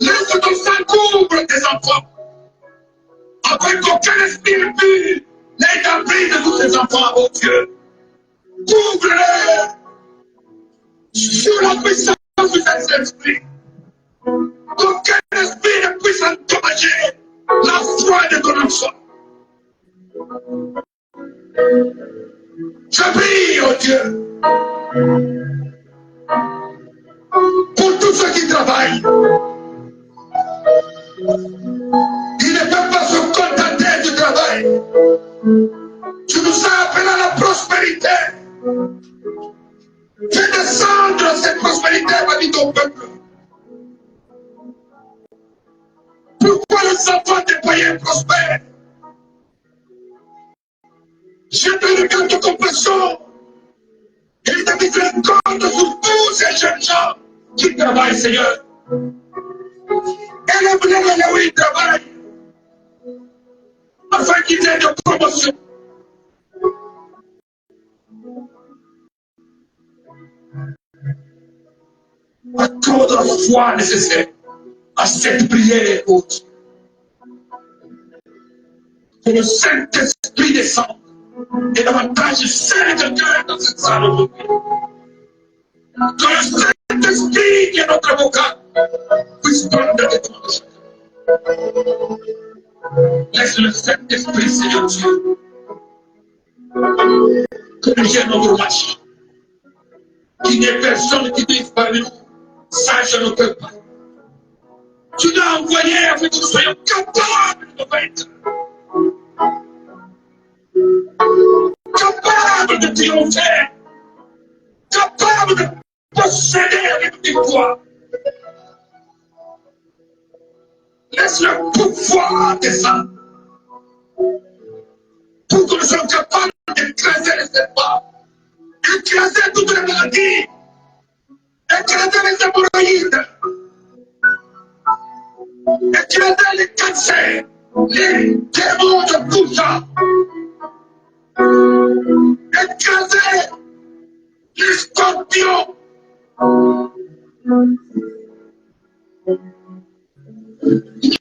Laisse ton sang couvre tes enfants, afin qu'aucun esprit impur n'ait appris de tous tes enfants, oh Dieu. Couvre-les sur la puissance du Saint-Esprit. Qu'aucun esprit ne puisse endommager la foi de ton enfant. Je prie, oh Dieu, pour tous ceux qui travaillent. Ils ne peuvent pas se contenter du travail. Tu nous as appelés à la prospérité. Fais descendre cette prospérité parmi ton peuple. Pourquoi les enfants des païens prospèrent? Je te regarde de compassion et de miséricorde sur tous ces jeunes gens qui travaillent, Seigneur. Élève-les là où ils travaillent, afin qu'ils aient de promotion. Accorde la foi nécessaire à cette prière haute. Que le Saint-Esprit descende et davantage scelle de cœur dans cette salle aujourd'hui. Que le Saint-Esprit qui est notre avocat puisse prendre des temps de chacun. Laisse le Saint-Esprit, Seigneur Dieu, corriger notre marche. Qu'il n'y ait personne qui vive parmi nous, ça je ne peux pas. Tu l'as envoyé afin que nous soyons capables de vaincre. Capable de triompher, capable de posséder avec victoire. Laisse le pouvoir descendre pour que nous soyons capables d'écraser les serpents, écraser toutes les maladies, écraser les hémorroïdes, écraser les cancers, les démons de tout genre. Écraser les scorpions.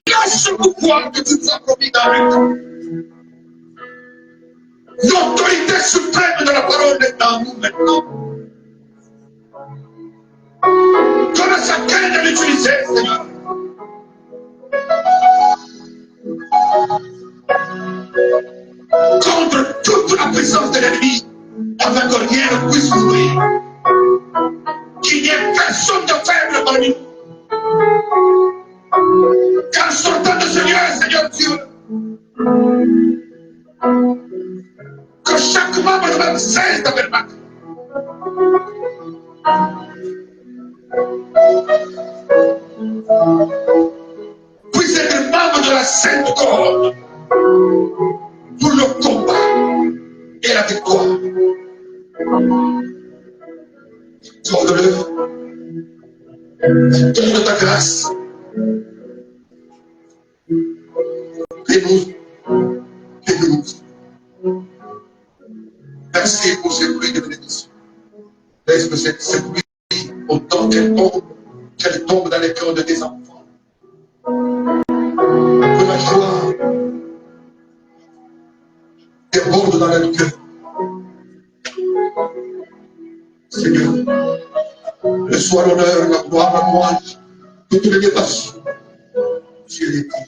Lâche ce pouvoir que tu nous as promis dans le temps. L'autorité suprême de la parole est dans nous maintenant. Donne chacun de l'utiliser, Seigneur. Contre toute la puissance de l'ennemi, afin que rien ne puisse nous nuire. Qu'il n'y ait personne de faible parmi nous. Qu'en sortant de ce lieu, Seigneur Dieu, que chaque membre de notre cesse de permettre. Puisse être membre de la sainte couronne pour le combat et la victoire. Donne-le. Donne ta grâce. Bénis-nous. Merci pour cette pluie de bénédiction. Laisse que cette pluie, autant qu'elle tombe dans les cœurs de tes enfants. Que la joie déborde dans leur cœur. Seigneur, reçois l'honneur, la gloire, la louange, toutes les dépassons. Dieu les dit.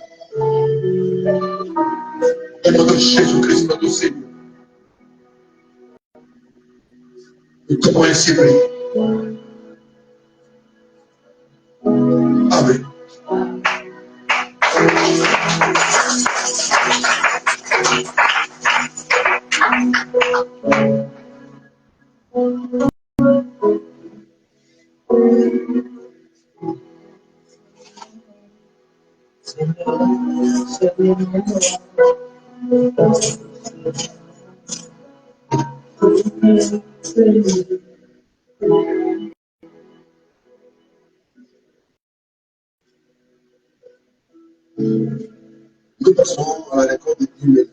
Au nom de Jésus-Christ, notre Seigneur. Nous pouvons ainsi prier. Amen. Nous passons à la récolte de 10 000.